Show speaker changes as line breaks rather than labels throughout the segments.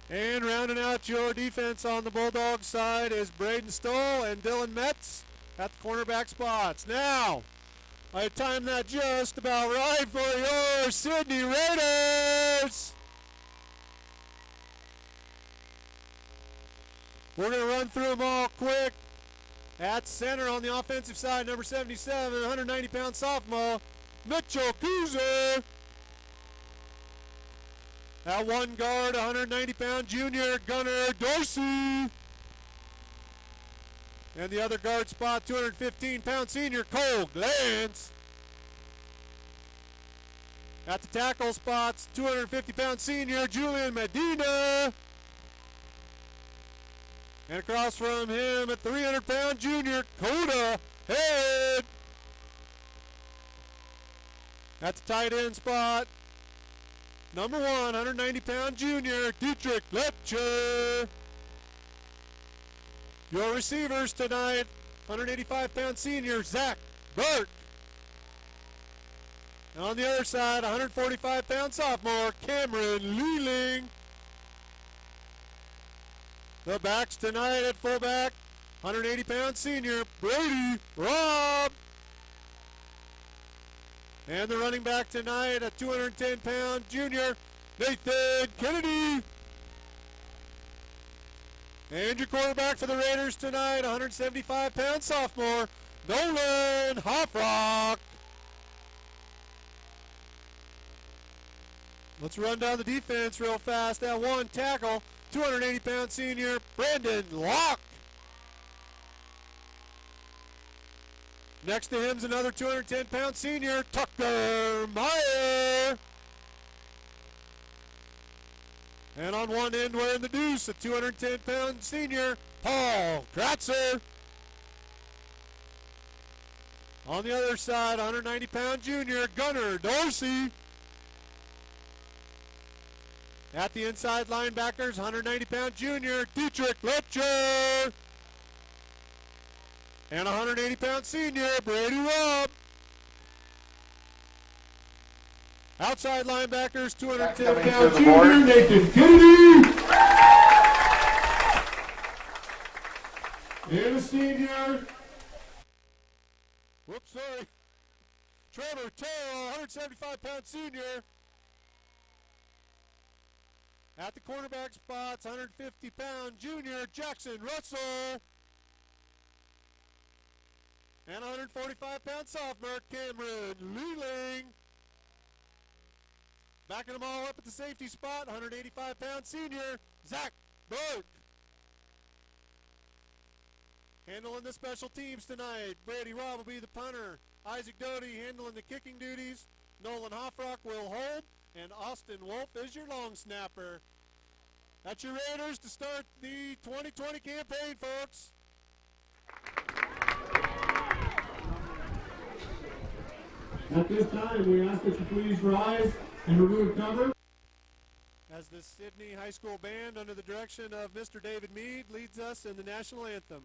And rounding out your defense on the Bulldogs side is Braden Stoll and Dylan Metz at the cornerback spots. Now, I timed that just about right for your Sidney Raiders. We're going to run through them all quick. At center on the offensive side, number 77, 190-pound sophomore, Mitchell Kuzer. At one guard, 190-pound junior, Gunnar Dorsey. And the other guard spot, 215-pound senior, Cole Glantz. At the tackle spots, 250-pound senior, Julian Medina. And across from him, a 300-pound junior, Coda Head. At the tight end spot, number 190-pound junior, Dietrich Lepcher. Your receivers tonight, 185-pound senior, Zach Burke. And on the other side, 145-pound sophomore, Cameron Leeling. The backs tonight at fullback, 180-pound senior, Brady Robb. And the running back tonight, a 210-pound junior, Nathan Kennedy. And your quarterback for the Raiders tonight, 175-pound sophomore, Nolan Hoffrock. Let's run down the defense real fast. At one tackle, 280-pound senior, Brandon Locke. Next to him's another 210-pound senior, Tucker Meyer. And on one end wearing the deuce, a 210-pound senior, Paul Kratzer. On the other side, 190-pound junior, Gunnar Dorsey. At the inside linebackers, 190-pound junior, Dietrich Lepcher. And 180-pound senior, Brady Robb. Outside linebackers, 210-pound junior, Nathan Kennedy. And a senior, Trevor Terrell, 175-pound senior. At the cornerback spots, 150-pound junior, Jackson Russell. And 145-pound sophomore, Cameron Leeling. Backing them all up at the safety spot, 185-pound senior, Zach Burke. Handling the special teams tonight, Brady Robb will be the punter. Isaac Doty handling the kicking duties. Nolan Hoffrock will hold. And Austin Wolf is your long snapper. That's your Raiders to start the 2020 campaign, folks. At this time, we ask that you please rise and remove cover. As the Sidney High School Band, under the direction of Mr. David Mead, leads us in the national anthem.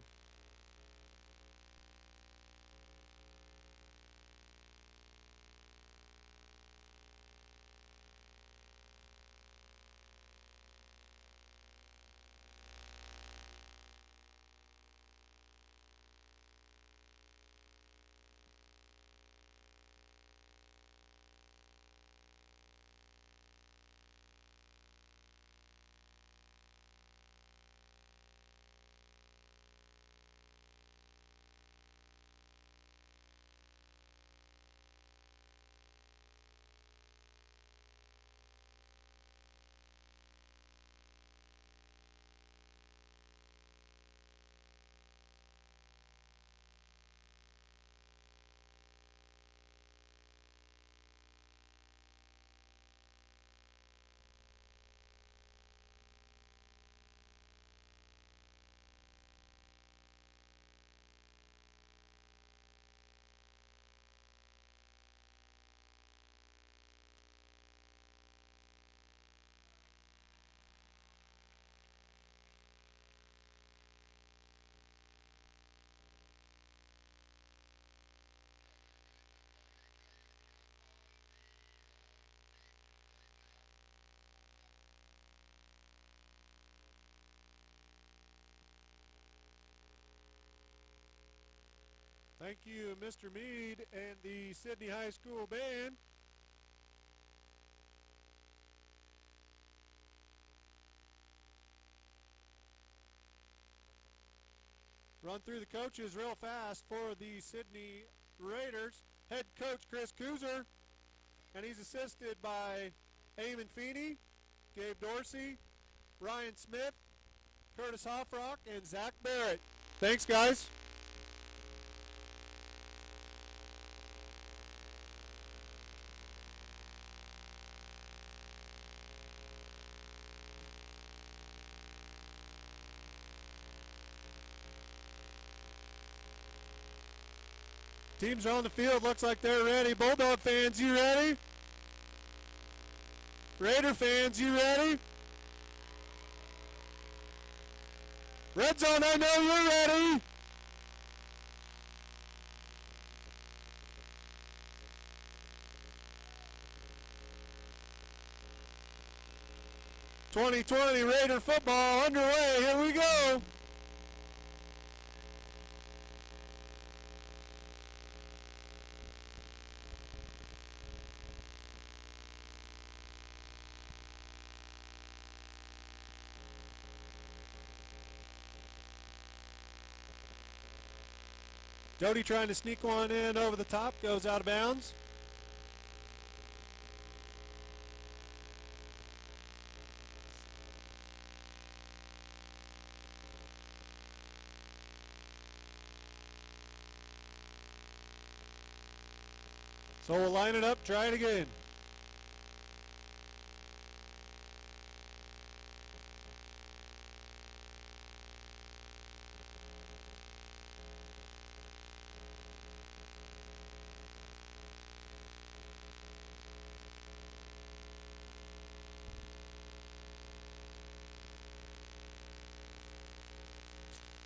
Thank you, Mr. Mead and the Sidney High School Band. Run through the coaches real fast for the Sidney Raiders. Head coach Chris Kuzer, and he's assisted by Eamon Feeney, Gabe Dorsey, Ryan Smith, Curtis Hoffrock, and Zach Barrett. Thanks, guys. Teams are on the field. Looks like they're ready. Bulldog fans, you ready? Raider fans, you ready? Red Zone, I know you're ready. '20 Raider football underway. Here we go. Jody trying to sneak one in over the top, goes out of bounds. So we'll line it up, try it again.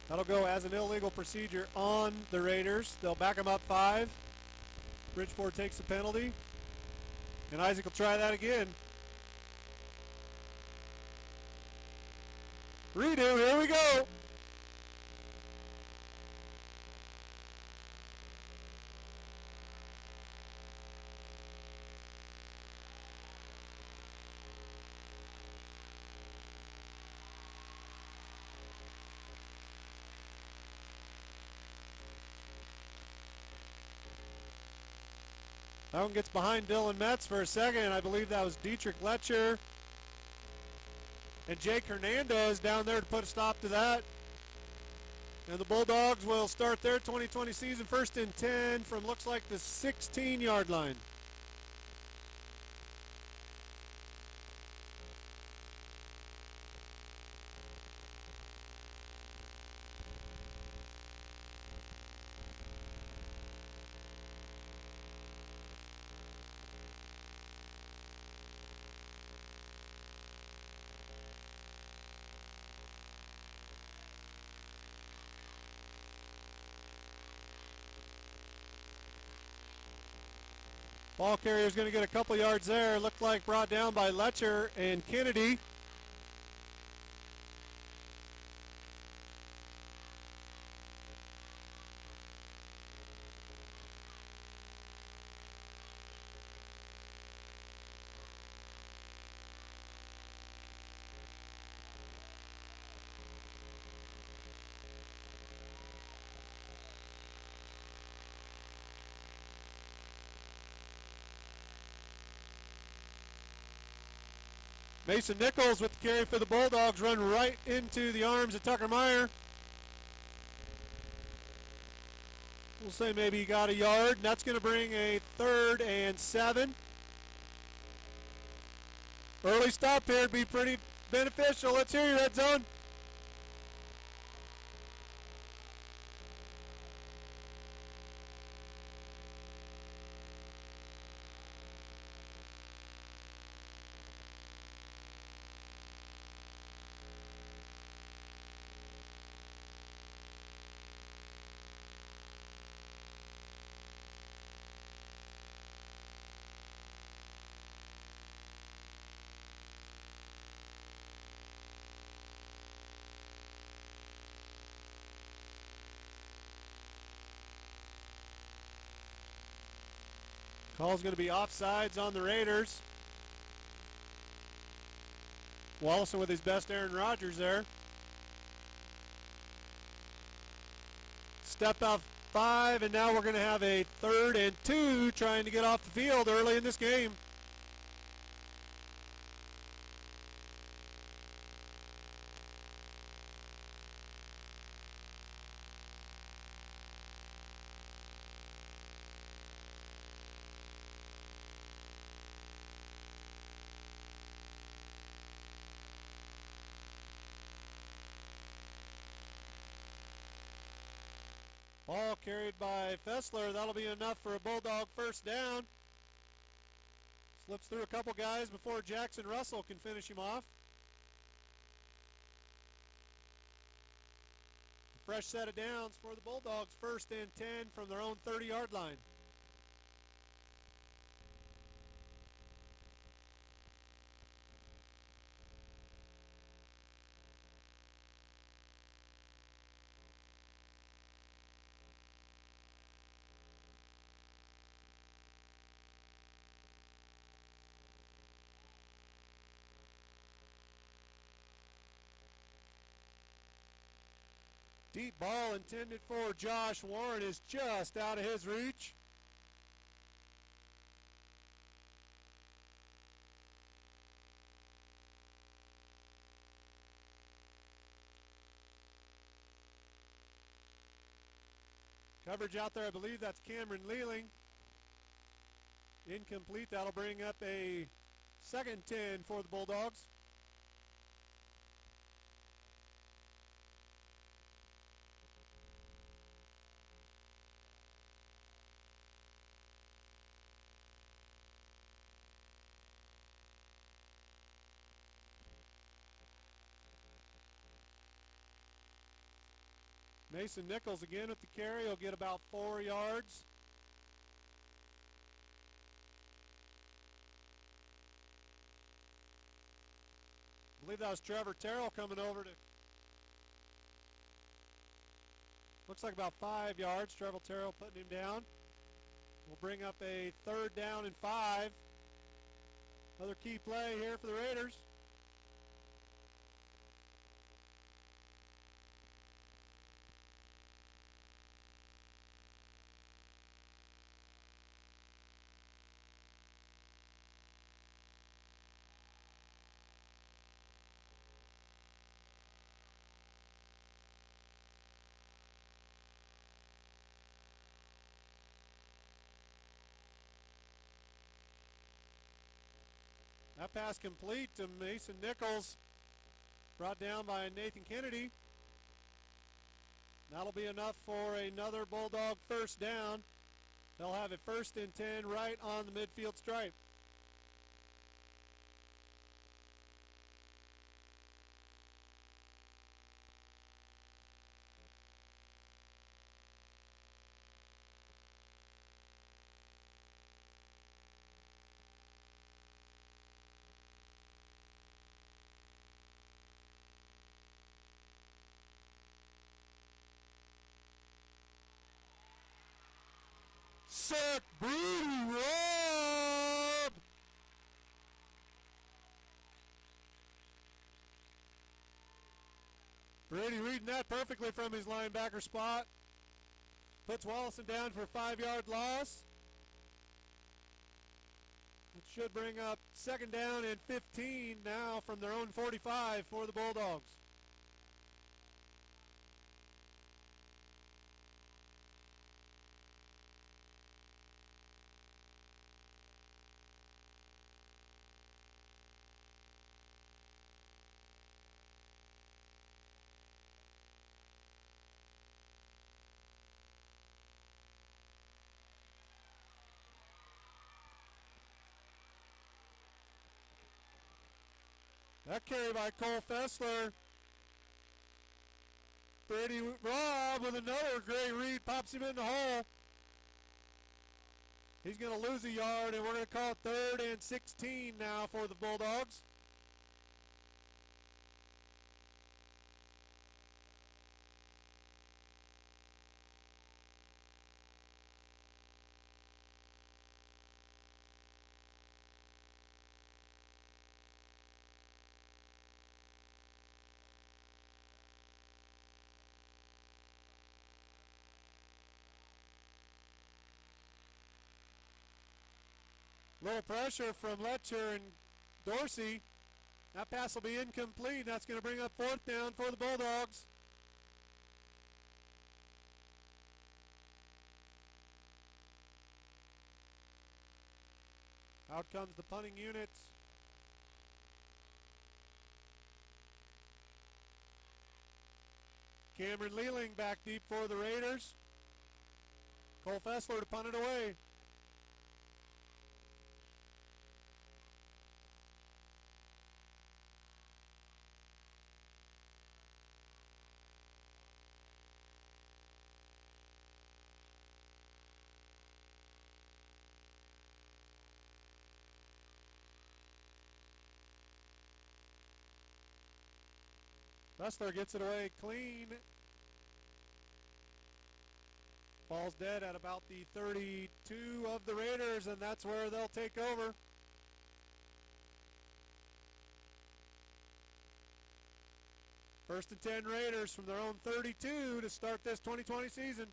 That'll go as an illegal procedure on the Raiders. They'll back them up 5. Bridgeport takes the penalty. And Isaac will try that again. Redo, here we go. That one gets behind Dylan Metz for a second. I believe that was Dietrich Letcher. And Jake Hernandez down there to put a stop to that. And the Bulldogs will start their 2020 season 1st and 10 from looks like the 16-yard line. Ball carrier's going to get a couple yards there. Looked like brought down by Letcher and Kennedy. Mason Nichols with the carry for the Bulldogs, run right into the arms of Tucker Meyer. We'll say maybe he got a yard, and that's going to bring a 3rd and 7. Early stop here would be pretty beneficial. Let's hear you, Red Zone. Call's going to be offsides on the Raiders. Wallison with his best Aaron Rodgers there. Step out 5, and now we're going to have a 3rd and 2 trying to get off the field early in this game. Ball carried by Fessler. That'll be enough for a Bulldog first down. Slips through a couple guys before Jackson Russell can finish him off. A fresh set of downs for the Bulldogs. 1st and 10 from their own 30-yard line. Deep ball intended for Josh Warren is just out of his reach. Coverage out there, I believe that's Cameron Lealing. Incomplete. That'll bring up a 2nd and 10 for the Bulldogs. Mason Nichols again with the carry. He'll get about 4 yards. I believe that was Trevor Terrell coming over to. Looks like about 5 yards. Trevor Terrell putting him down. We'll bring up a 3rd down and 5. Another key play here for the Raiders. That pass complete to Mason Nichols, brought down by Nathan Kennedy. That'll be enough for another Bulldog first down. They'll have a 1st and 10 right on the midfield stripe. Sack, Brady Rob! Brady reading that perfectly from his linebacker spot. Puts Wallison down for a 5-yard loss. It should bring up 2nd down and 15 now from their own 45 for the Bulldogs. That carry by Cole Fessler. Brady Robb with another great read, pops him in the hole. He's going to lose a yard, and we're going to call it 3rd and 16 now for the Bulldogs. Little pressure from Letcher and Dorsey. That pass will be incomplete. That's going to bring up fourth down for the Bulldogs. Out comes the punting units. Cameron Lealing back deep for the Raiders. Cole Fessler to punt it away. Fessler gets it away clean. Ball's dead at about the 32 of the Raiders, and that's where they'll take over. First and 10 Raiders from their own 32 to start this 2020 season.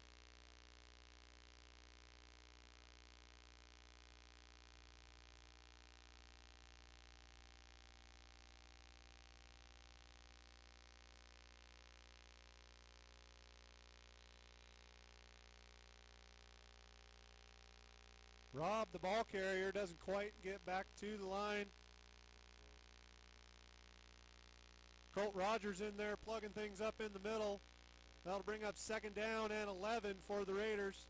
Rob, the ball carrier, doesn't quite get back to the line. Colt Rogers in there plugging things up in the middle. That'll bring up second down and 11 for the Raiders.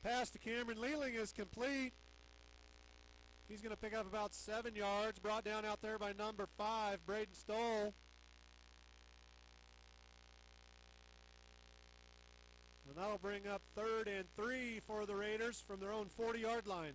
Pass to Cameron Lealing is complete. He's going to pick up about 7 yards. Brought down out there by number 5, Braden Stoll. And that'll bring up 3rd and 3 for the Raiders from their own 40-yard line.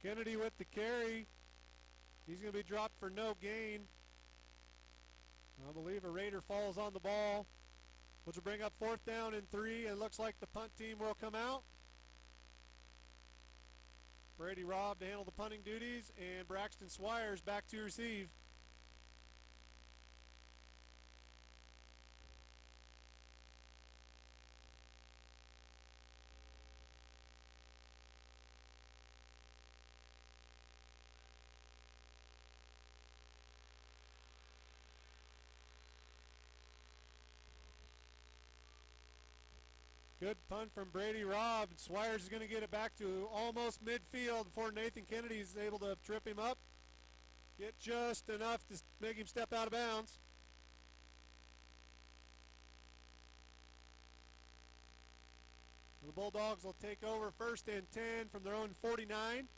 Kennedy with the carry. He's going to be dropped for no gain. I believe a Raider falls on the ball, which will bring up 4th down and 3. It looks like the punt team will come out. Brady Robb to handle the punting duties, and Braxton Swires back to receive. Good punt from Brady Robb. Swires is going to get it back to almost midfield before Nathan Kennedy is able to trip him up. Get just enough to make him step out of bounds. The Bulldogs will take over 1st and 10 from their own 49.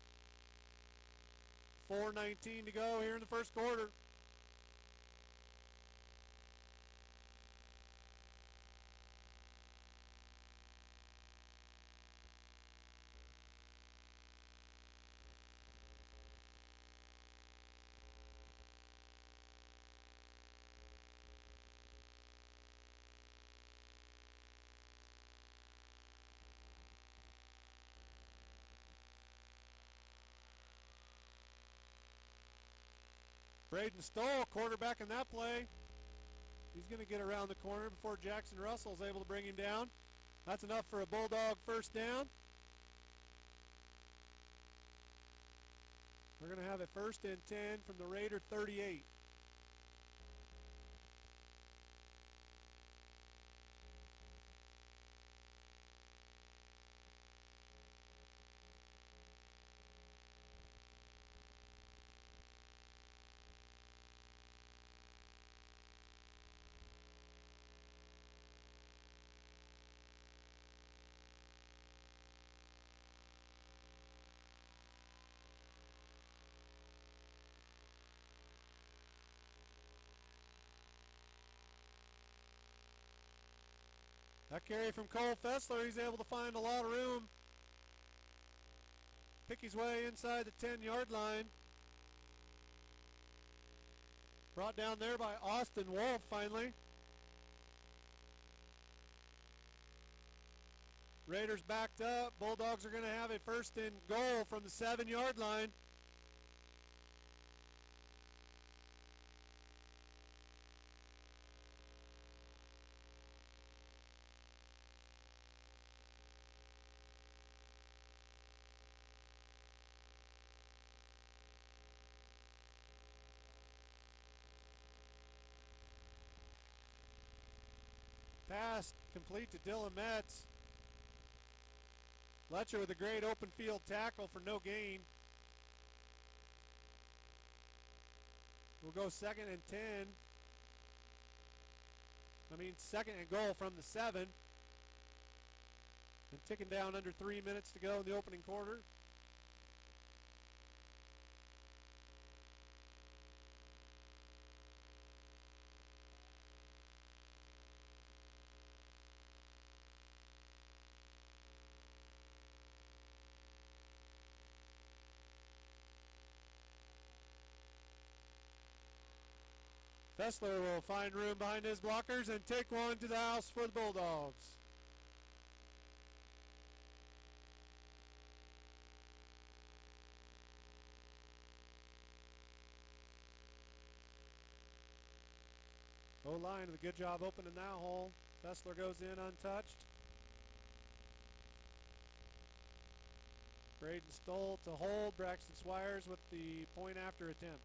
4:19 to go here in the first quarter. Braden Stoll, quarterback in that play. He's going to get around the corner before Jackson Russell is able to bring him down. That's enough for a Bulldog first down. We're going to have it 1st and 10 from the Raider 38. That carry from Cole Fessler, he's able to find a lot of room. Pick his way inside the 10-yard line. Brought down there by Austin Wolf finally. Raiders backed up. Bulldogs are going to have a first and goal from the 7-yard line. Pass complete to Dylan Metz. Letcher with a great open field tackle for no gain. We'll go 2nd and 10. Second and goal from the 7. And ticking down under 3 minutes to go in the opening quarter. Fessler will find room behind his blockers and take one to the house for the Bulldogs. O-line with a good job opening that hole. Fessler goes in untouched. Braden Stoll to hold. Braxton Swires with the point after attempt.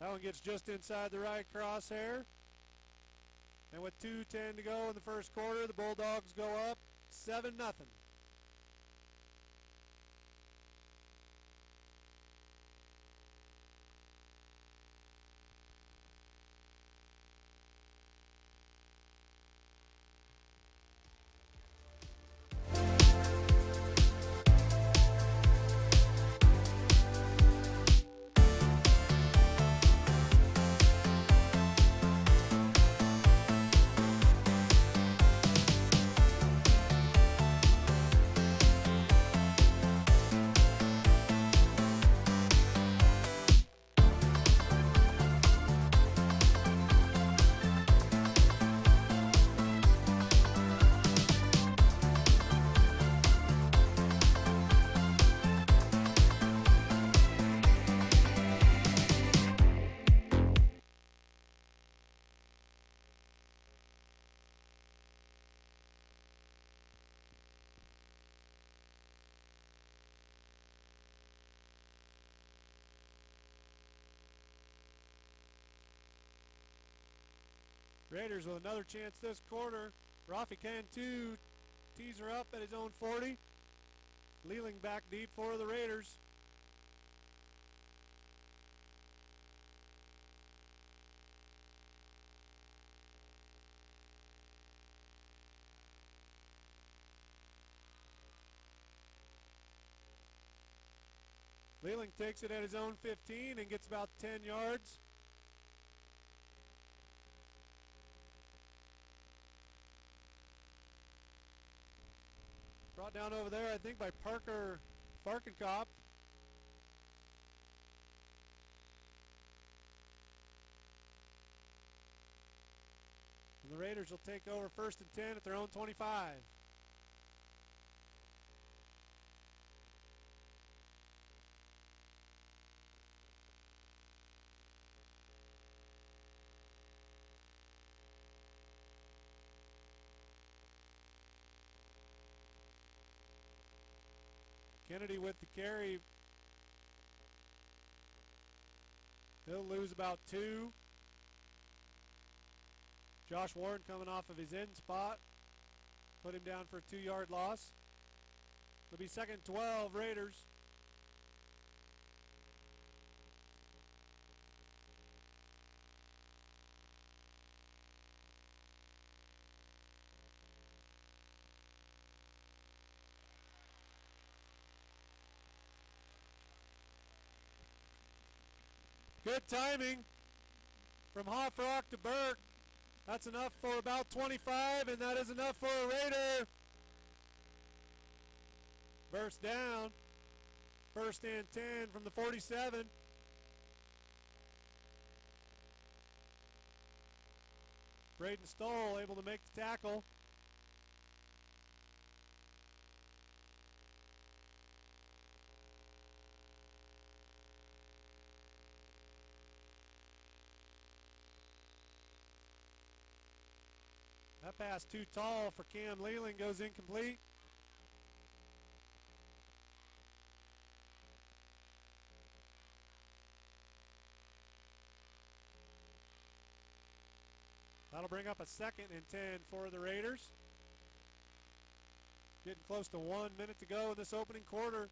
That one gets just inside the right crosshair. And with 2:10 to go in the first quarter, the Bulldogs go up 7-0. Raiders with another chance this quarter. Rafi Cantu tees her up at his own 40. Lealing back deep for the Raiders. Lealing takes it at his own 15 and gets about 10 yards. Brought down over there, I think, by Parker Farkenkopf. And the Raiders will take over 1st and 10 at their own 25. Kennedy with the carry. He'll lose about 2. Josh Warren coming off of his end spot. Put him down for a 2-yard loss. It'll be 2nd and 12, Raiders. Good timing from Hofrock to Burke. That's enough for about 25, and that is enough for a Raider. Burst down. First and 10 from the 47. Braden Stoll able to make the tackle. That pass too tall for Cam Leland, goes incomplete. That'll bring up a 2nd and 10 for the Raiders. Getting close to 1 minute to go in this opening quarter.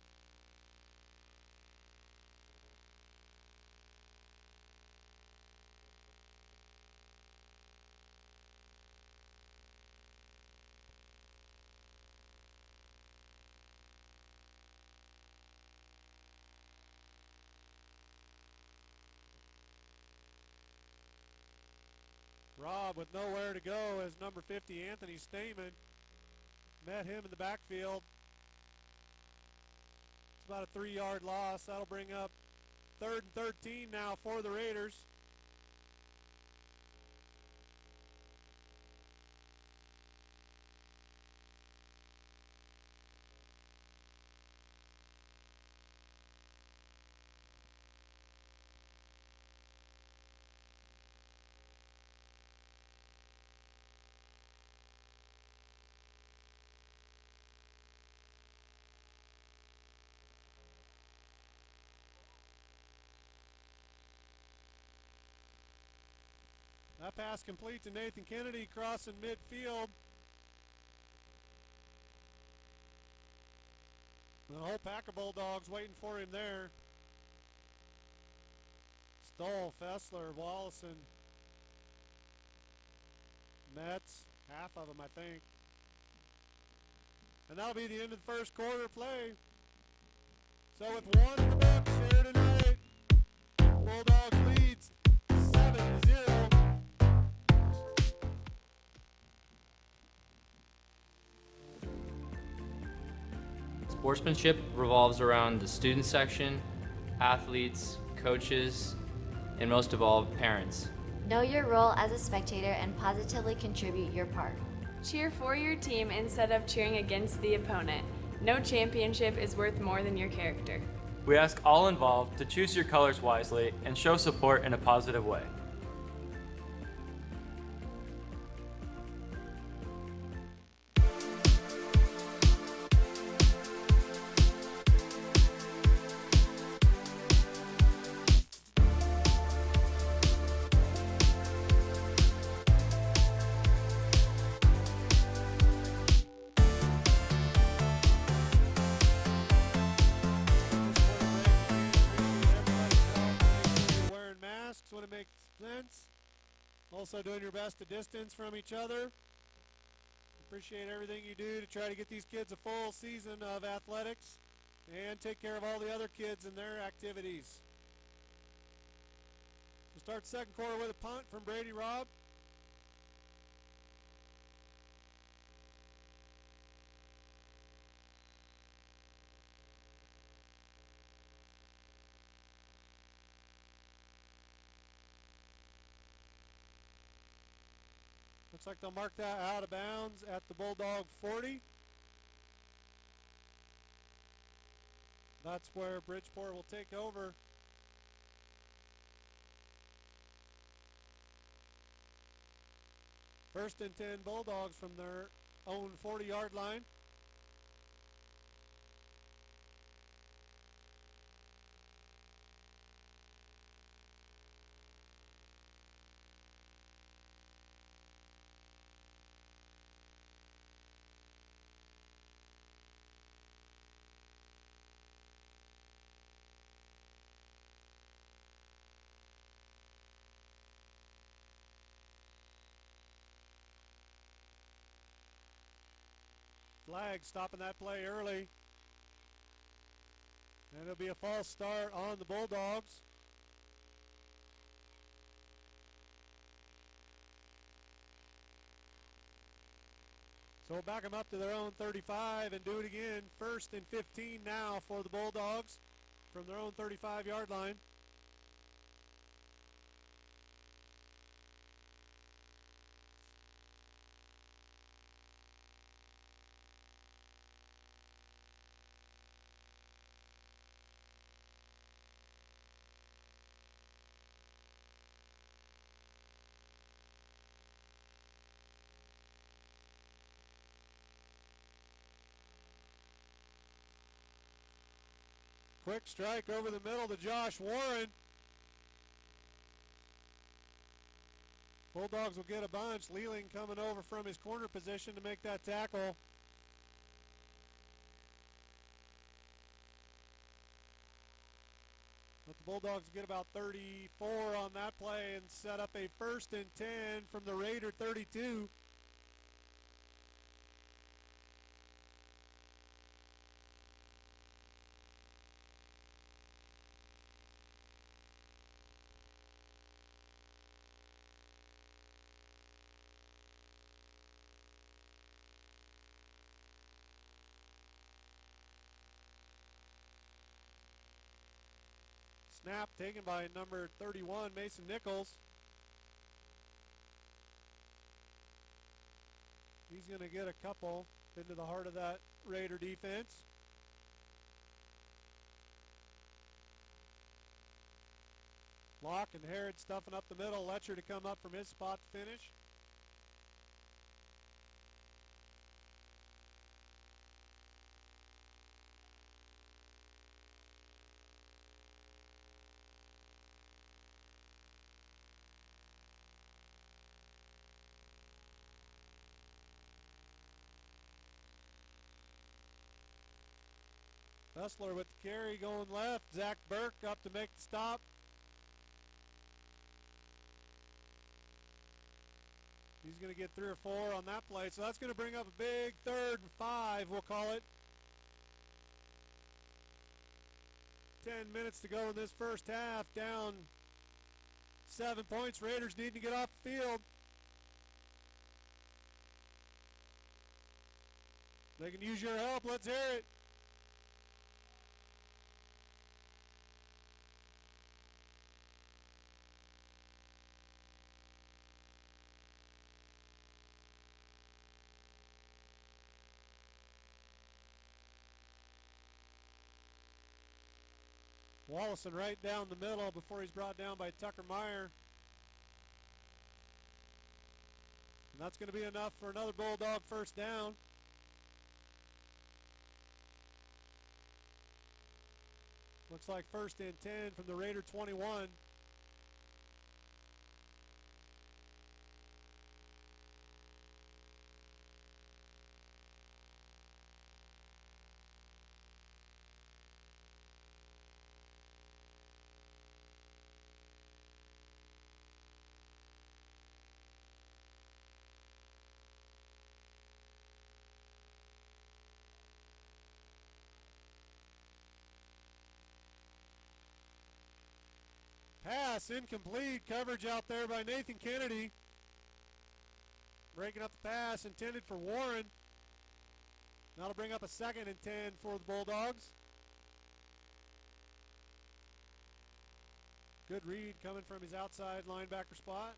Rob with nowhere to go as number 50, Anthony Stamen, met him in the backfield. It's about a 3-yard loss. That'll bring up 3rd and 13 now for the Raiders. That pass complete to Nathan Kennedy crossing midfield. The whole pack of Bulldogs waiting for him there. Stoll, Fessler, Wallison, Metz, half of them I think. And that'll be the end of the first quarter play. So with 1 in the books here tonight, Bulldogs leads 7-0.
Sportsmanship revolves around the student section, athletes, coaches, and most of all, parents.
Know your role as a spectator and positively contribute your part.
Cheer for your team instead of cheering against the opponent. No championship is worth more than your character.
We ask all involved to choose your colors wisely and show support in a positive way.
When it makes sense. Also doing your best to distance from each other. Appreciate everything you do to try to get these kids a full season of athletics and take care of all the other kids and their activities. We'll start the second quarter with a punt from Brady Robb. Looks like they'll mark that out of bounds at the Bulldog 40. That's where Bridgeport will take over. First and 10 Bulldogs from their own 40-yard line. Flag stopping that play early. And it'll be a false start on the Bulldogs. So we'll back them up to their own 35 and do it again. 1st and 15 now for the Bulldogs from their own 35-yard line. Quick strike over the middle to Josh Warren. Bulldogs will get a bunch. Leland coming over from his corner position to make that tackle. But the Bulldogs get about 34 on that play and set up a 1st and 10 from the Raider 32. Snap taken by number 31, Mason Nichols. He's going to get a couple into the heart of that Raider defense. Locke and Herod stuffing up the middle. Letcher to come up from his spot to finish. Hustler with the carry going left. Zach Burke up to make the stop. He's going to get 3 or 4 on that play. So that's going to bring up a big 3rd and 5, we'll call it. 10 minutes to go in this first half. Down 7 points. Raiders need to get off the field. They can use your help. Let's hear it. Wallison right down the middle before he's brought down by Tucker Meyer. And that's going to be enough for another Bulldog first down. Looks like 1st and 10 from the Raider 21. Pass incomplete. Coverage out there by Nathan Kennedy. Breaking up the pass intended for Warren. That'll bring up a 2nd and 10 for the Bulldogs. Good read coming from his outside linebacker spot.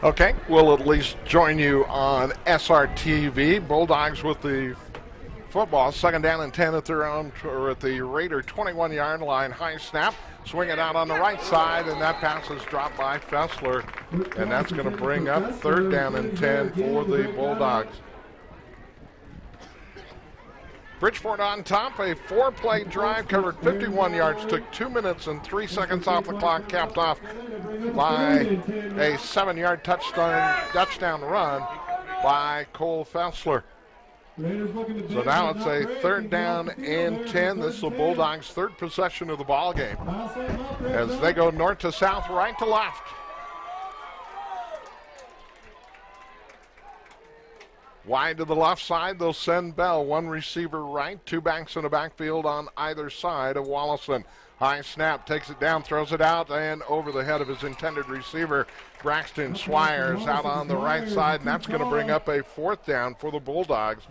Okay, we'll at least join you on SRTV. Bulldogs with the football. 2nd down and 10 at their own, or at the Raider 21-yard line. High snap, swing it out on the right side, and that pass is dropped by Fessler. And that's going to bring up 3rd down and 10 for the Bulldogs. Bridgeport on top, a 4-play drive, covered 51 yards, took 2 minutes and 3 seconds off the clock, capped off by a 7-yard touchdown run by Cole Fessler. So now it's a 3rd down and 10. This is the Bulldogs' 3rd possession of the ball game as they go north to south, right to left. Wide to the left side, they'll send Bell. One receiver right, two backs in the backfield on either side of Wallison. High snap, takes it down, throws it out, and over the head of his intended receiver, Braxton Swires out on the right side, and that's going to bring up a fourth down for the Bulldogs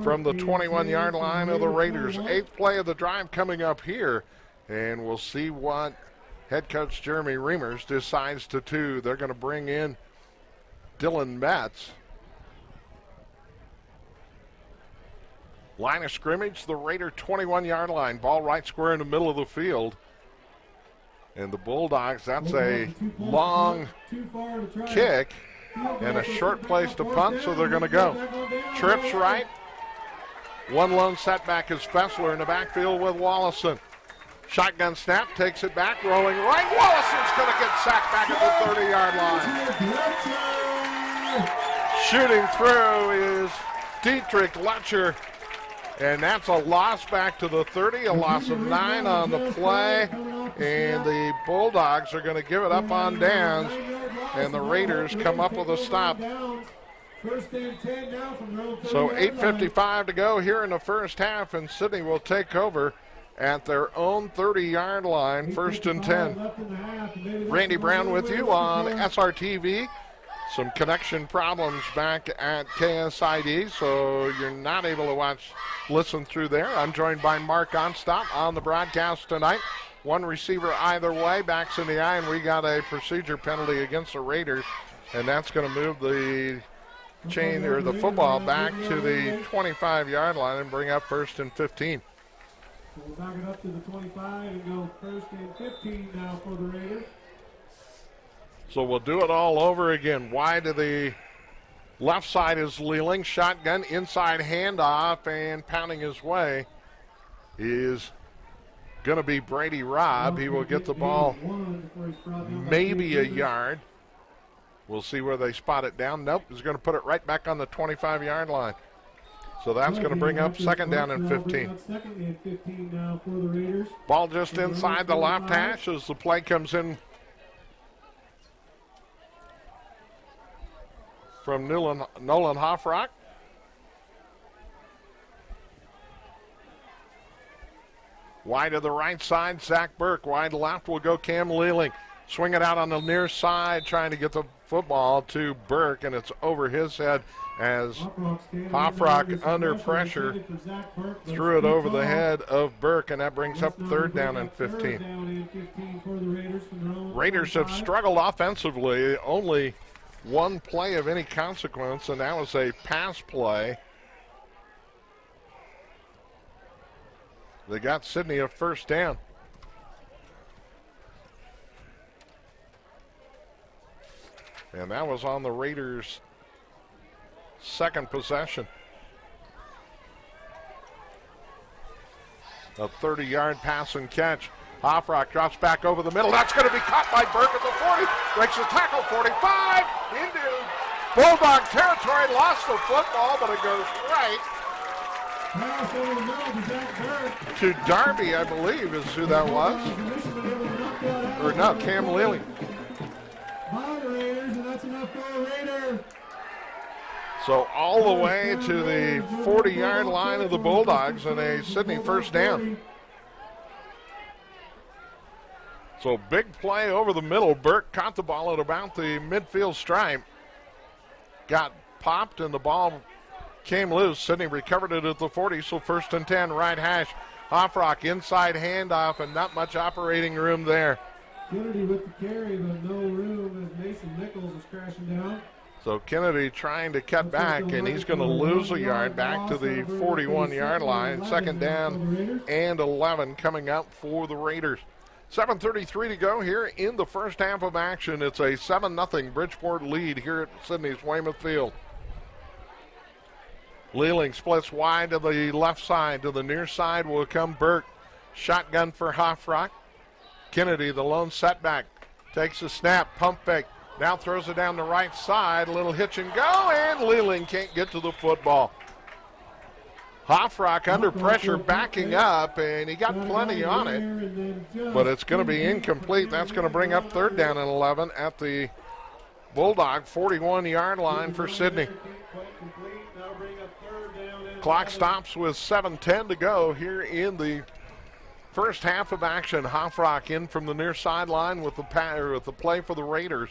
from the 21-yard line of the Raiders. Eighth play of the drive coming up here, and we'll see what head coach Jeremy Reimers decides to do. They're going to bring in Dylan Metz. Line of scrimmage, the Raider 21-yard line. Ball right square in the middle of the field. And the Bulldogs, that's a long kick and a short place to punt, so they're going to go. Trips right. One lone setback is Fessler in the backfield with Wallison. Shotgun snap, takes it back, rolling right. Wallison's going to get sacked back at the 30-yard line. Shooting through is Dietrich Letcher. And that's a loss back to the 30, a loss of 9 on the play. And the Bulldogs are going to give it up on downs. And the Raiders come up with a stop. So 8:55 to go here in the first half, and Sidney will take over at their own 30-yard line, 1st and 10. Randy Brown with you on SRTV. Some connection problems back at KSID, so you're not able to listen through there. I'm joined by Mark Onstop on the broadcast tonight. One receiver either way, backs in the eye, and we got a procedure penalty against the Raiders, and that's going to move the chain or the football back to the 25-yard line and bring up 1st and 15.
We'll back it up to the 25 and go 1st and 15 now for the Raiders.
So we'll do it all over again. Wide to the left side is Lealing. Shotgun, inside handoff, and pounding his way is going to be Brady Robb. He will get the ball maybe a yard. We'll see where they spot it down. Nope, he's going to put it right back on the 25-yard line. So that's going to bring up 2nd down and 15. Ball just inside the left hash as the play comes in from Nolan Hoffrock. Wide to the right side, Zach Burke. Wide left will go Cam Lealing. Swing it out on the near side, trying to get the football to Burke, and it's over his head as Hoffrock under pressure threw it over the head of Burke, and that brings up 3rd down and 15. Raiders have struggled offensively. Only one play of any consequence, and that was a pass play. They got Sidney a 1st down. And that was on the Raiders' 2nd possession. A 30-yard pass and catch. Hoffrock drops back over the middle. That's going to be caught by Burke at the 40. Breaks the tackle, 45. Into Bulldog territory. Lost the football, but it goes right to Darby, I believe, is who that was. Or no, Cam Lealing. So all the way to the 40-yard line of the Bulldogs and a Sidney 1st down. So big play over the middle. Burke caught the ball at about the midfield stripe. Got popped and the ball came loose. Sidney recovered it at the 40, so 1st and 10, right hash. Hoffrock inside handoff and not much operating room there.
Kennedy with the carry, but no room as Mason Nichols is crashing down.
So Kennedy trying to cut back, and he's going to lose a yard back to the 41-yard line. 2nd down and 11 coming up for the Raiders. 7:33 to go here in the first half of action. It's a 7-0 Bridgeport lead here at Sidney's Weymouth Field. Lealing splits wide to the left side. To the near side will come Burke. Shotgun for Hoffrock. Kennedy, the lone setback, takes a snap, pump fake. Now throws it down the right side. A little hitch and go, and Lealing can't get to the football. Hoffrock under pressure, backing up, and he got plenty on it, but it's going to be incomplete. That's going to bring up 3rd down and 11 at the Bulldog 41-yard line for Sidney. Clock stops with 7:10 to go here in the first half of action. Hofrock in from the near sideline with the play for the Raiders.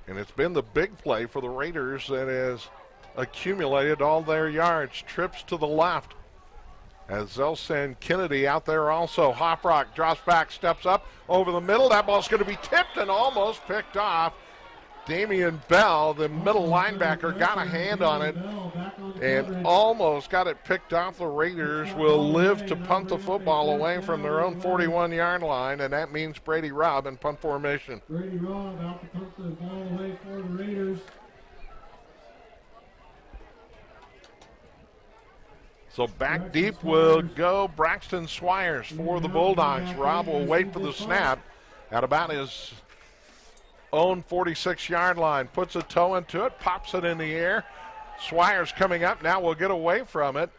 And it's been the big play for the Raiders that has accumulated all their yards. Trips to the left as they'll send Kennedy out there also. Hofrock drops back, steps up over the middle. That ball's going to be tipped and almost picked off. Damian Bell, the middle linebacker, got a hand on it and almost got it picked off. The Raiders will live to punt the football away from their own 41-yard line, and that means Brady Robb in punt formation.
Brady Robb out to punt the ball away for the Raiders.
So back deep will go Braxton Swires for the Bulldogs. Robb will wait for the snap at about his own 46-yard line. Puts a toe into it, pops it in the air. Swires coming up now will get away from it.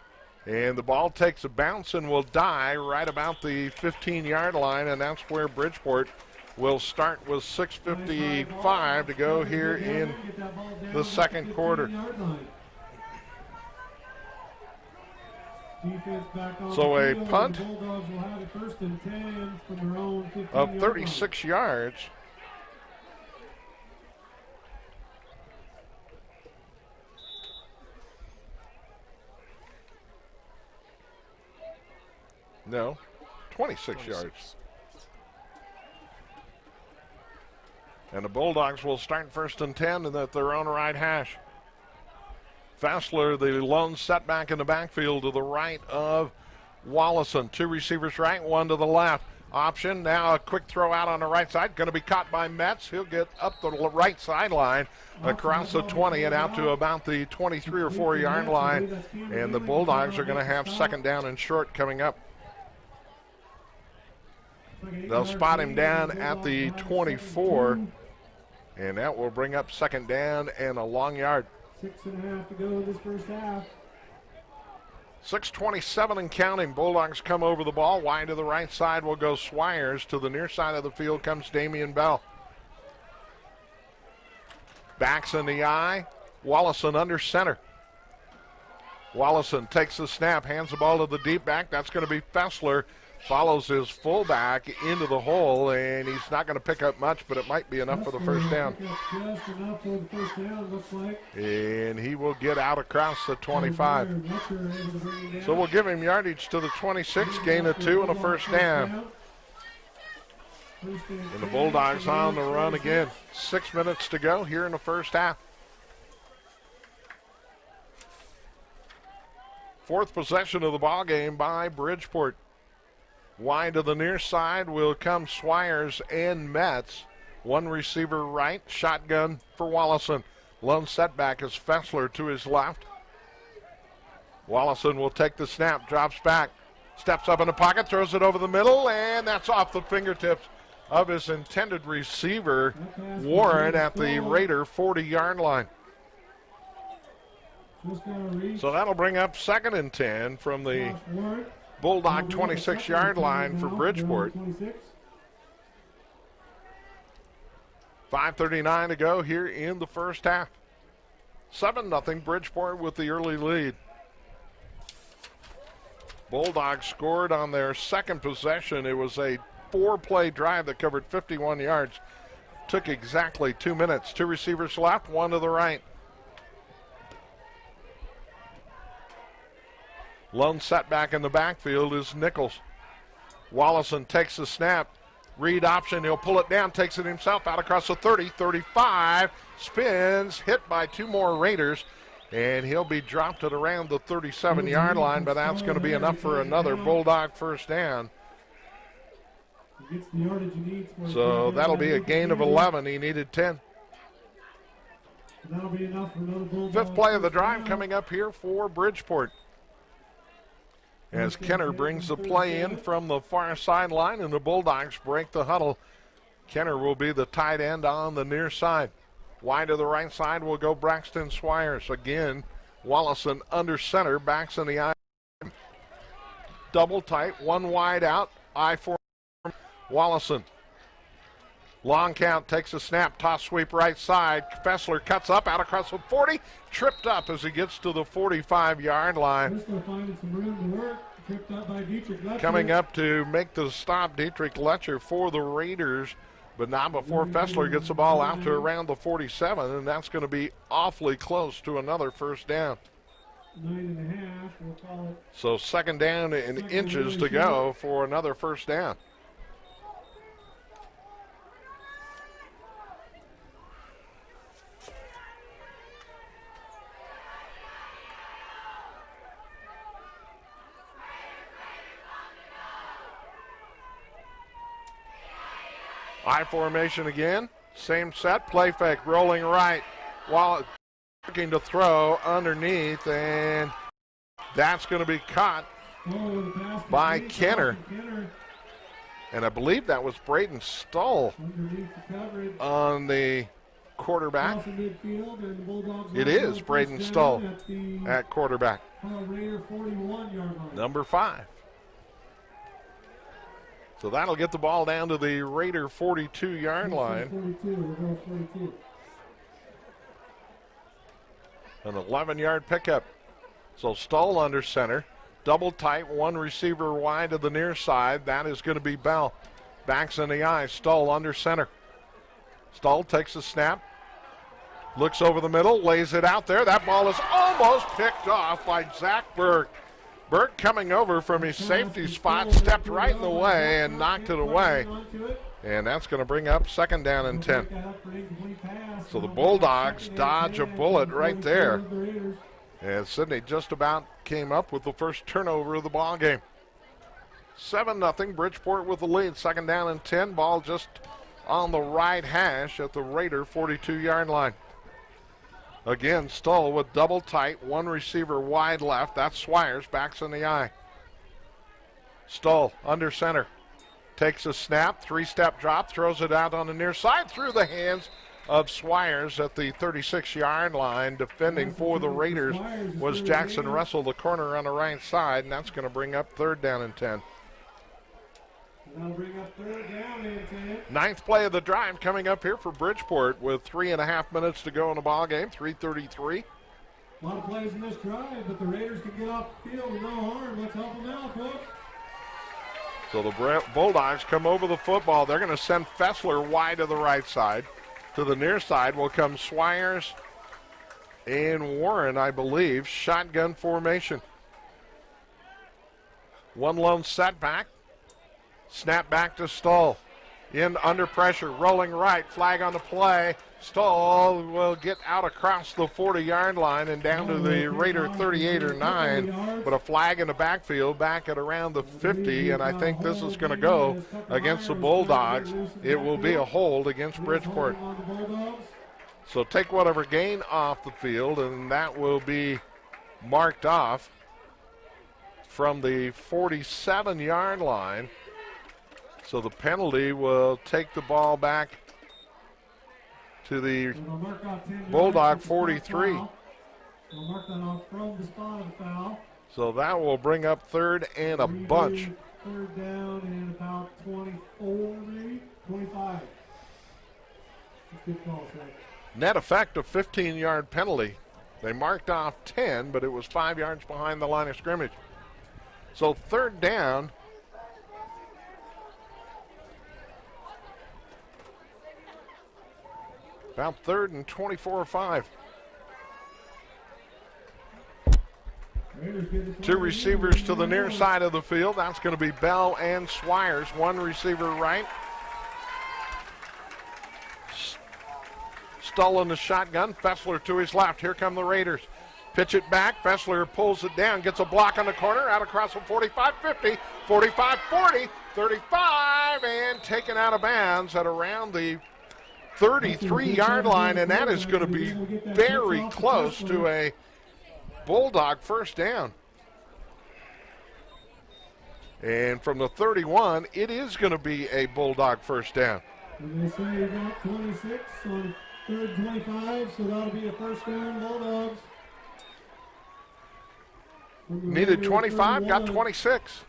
And the ball takes a bounce and will die right about the 15-yard line. And that's where Bridgeport will start with 6:55 to go here in the second quarter. So a punt of 36 yards. No, 26 yards. And the Bulldogs will start 1st and 10 and at their own right hash. Fassler, the lone setback in the backfield to the right of Wallison. 2 receivers right, 1 to the left. Option, now a quick throw out on the right side. Going to be caught by Metz. He'll get up the right sideline across the 20 and out to about the 23 or 4 yard line. And the Bulldogs are going to have 2nd down and short coming up. They'll spot him down at the 24, and that will bring up 2nd down and a long yard.
6.5 to go in this first half.
6:27 and counting. Bulldogs come over the ball. Wide to the right side will go Swires. To the near side of the field comes Damian Bell. Backs in the eye. Wallison under center. Wallison takes the snap, hands the ball to the deep back. That's going to be Fassler. Follows his fullback into the hole, and he's not going to pick up much, but it might be enough for the first down.
Just enough for the first down, looks like.
And he will get out across the 25. So we'll give him yardage to the 26, gain of 2 and a first down. And the Bulldogs on the run again. 6 minutes to go here in the first half. 4th possession of the ball game by Bridgeport. Wide to the near side will come Swires and Metz. 1 receiver right, shotgun for Wallison. Lone setback is Fassler to his left. Wallison will take the snap, drops back, steps up in the pocket, throws it over the middle, and that's off the fingertips of his intended receiver, Warren, at the Raider 40-yard line. So that'll bring up 2nd and 10 from the Bulldog 26-yard line for Bridgeport. 5:39 to go here in the first half. 7-0 Bridgeport with the early lead. Bulldogs scored on their 2nd possession. It was a 4-play drive that covered 51 yards. Took exactly 2 minutes. 2 receivers left, 1 to the right. Lone setback in the backfield is Nichols. Wallison takes the snap. Read option, he'll pull it down, takes it himself out across the 30, 35, spins, hit by 2 more Raiders, and he'll be dropped at around the 37-yard line, but that's going to be enough for another Bulldog first down. So that'll be a gain of 11. He needed 10.
That'll be enough for another Bulldog.
5th play of the drive coming up here for Bridgeport. As Kenner brings the play in from the far sideline and the Bulldogs break the huddle. Kenner will be the tight end on the near side. Wide to the right side will go Braxton Swires. Again, Wallison under center, backs in the eye. Double tight, 1 wide out, eye for Wallison. Long count, takes a snap, toss sweep right side. Fessler cuts up, out across the 40, tripped up as he gets to the 45-yard line.
Fessler finding some room to work, tripped up by Dietrich Letcher.
Coming up to make the stop, Dietrich Letcher for the Raiders, but not before Fessler gets the ball out to around the 47, and that's going to be awfully close to another first down.
9.5, we'll call it.
So second down and inches to go for another first down. I formation again. Same set. Play fake. Rolling right. While looking to throw underneath. And that's going to be caught by Kenner. And I believe that was Braden Stull on the quarterback. It is Braden Stull at quarterback. Number 5. So that'll get the ball down to the Raider 42-yard line. An 11-yard pickup. So Stull under center. Double tight, one receiver wide to the near side. That is going to be Bell. Backs in the eye. Stull under center. Stull takes a snap. Looks over the middle, lays it out there. That ball is almost picked off by Zach Burke. Burke coming over from his safety spot, stepped right in the way and knocked it away. And that's going to bring up second down and 10. So the Bulldogs dodge a bullet right there. And Sidney just about came up with the first turnover of the ball game. 7-0, Bridgeport with the lead. Second down and 10. Ball just on the right hash at the Raider 42-yard line. Again, Stull with double tight, one receiver wide left. That's Swires, backs in the eye. Stull under center. Takes a snap, 3-step drop, throws it out on the near side through the hands of Swires at the 36-yard line. Defending for the Raiders was Jackson Russell, the corner on the right side, and that's going to bring up third down and 10.
That'll bring up third down and 10.
Ninth play of the drive coming up here for Bridgeport with 3.5 minutes to go in the ball game, 3:33.
A lot of plays in this drive, but the Raiders can get off the field with no harm. Let's help them out, folks.
So the Bulldogs come over the football. They're going to send Fessler wide to the right side. To the near side will come Swires and Warren, I believe. Shotgun formation. One lone setback. Snap back to Stull. In under pressure, rolling right, flag on the play. Stull will get out across the 40-yard line and down to the Raider 38 or 9, but a flag in the backfield back at around the 50, and I think this is going to go against the Bulldogs. It will be a hold against Bridgeport. So take whatever gain off the field, and that will be marked off from the 47-yard line. So the penalty will take the ball back to the Bulldog 43. So that will bring up third and a bunch.
Third down and about 24, maybe 25. Good call, sir.
Net effect of 15-yard penalty. They marked off 10, but it was 5 yards behind the line of scrimmage. So third down. About third and 24 or 5. Two receivers to the near side of the field. That's going to be Bell and Swires. One receiver right. Stull in the shotgun. Fessler to his left. Here come the Raiders. Pitch it back. Fessler pulls it down. Gets a block on the corner. Out across the 45-50. 45-40. 35. And taken out of bounds at around the 33-yard line, and that is going to be very close to a Bulldog first down. And from the 31, it is going to be a Bulldog first down.
And they say about 26 on third 25, so that'll be a first down, Bulldogs.
Needed 25, got 26.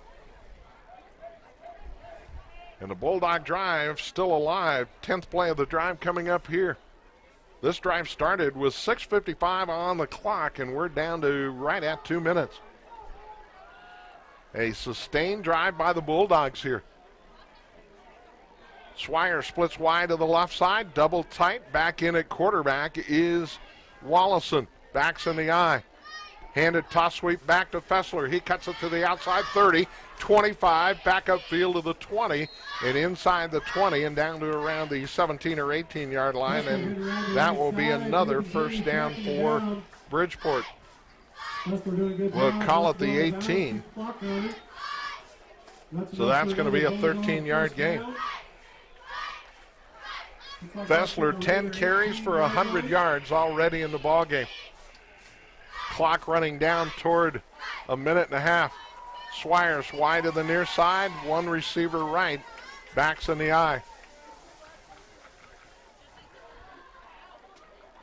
And the Bulldog drive still alive. 10th play of the drive coming up here. This drive started with 6:55 on the clock, and we're down to right at 2 minutes. A sustained drive by the Bulldogs here. Swire splits wide to the left side, double tight. Back in at quarterback is Wallison. Backs in the eye. Handed toss sweep back to Fessler. He cuts it to the outside 30, 25, back upfield to the 20, and inside the 20 and down to around the 17 or 18-yard line, and that will be another first down for Bridgeport. We'll call it the 18. So that's going to be a 13-yard gain. Fessler 10 carries for 100 yards already in the ballgame. Clock running down toward a minute and a half. Swires wide to the near side, one receiver right, backs in the eye.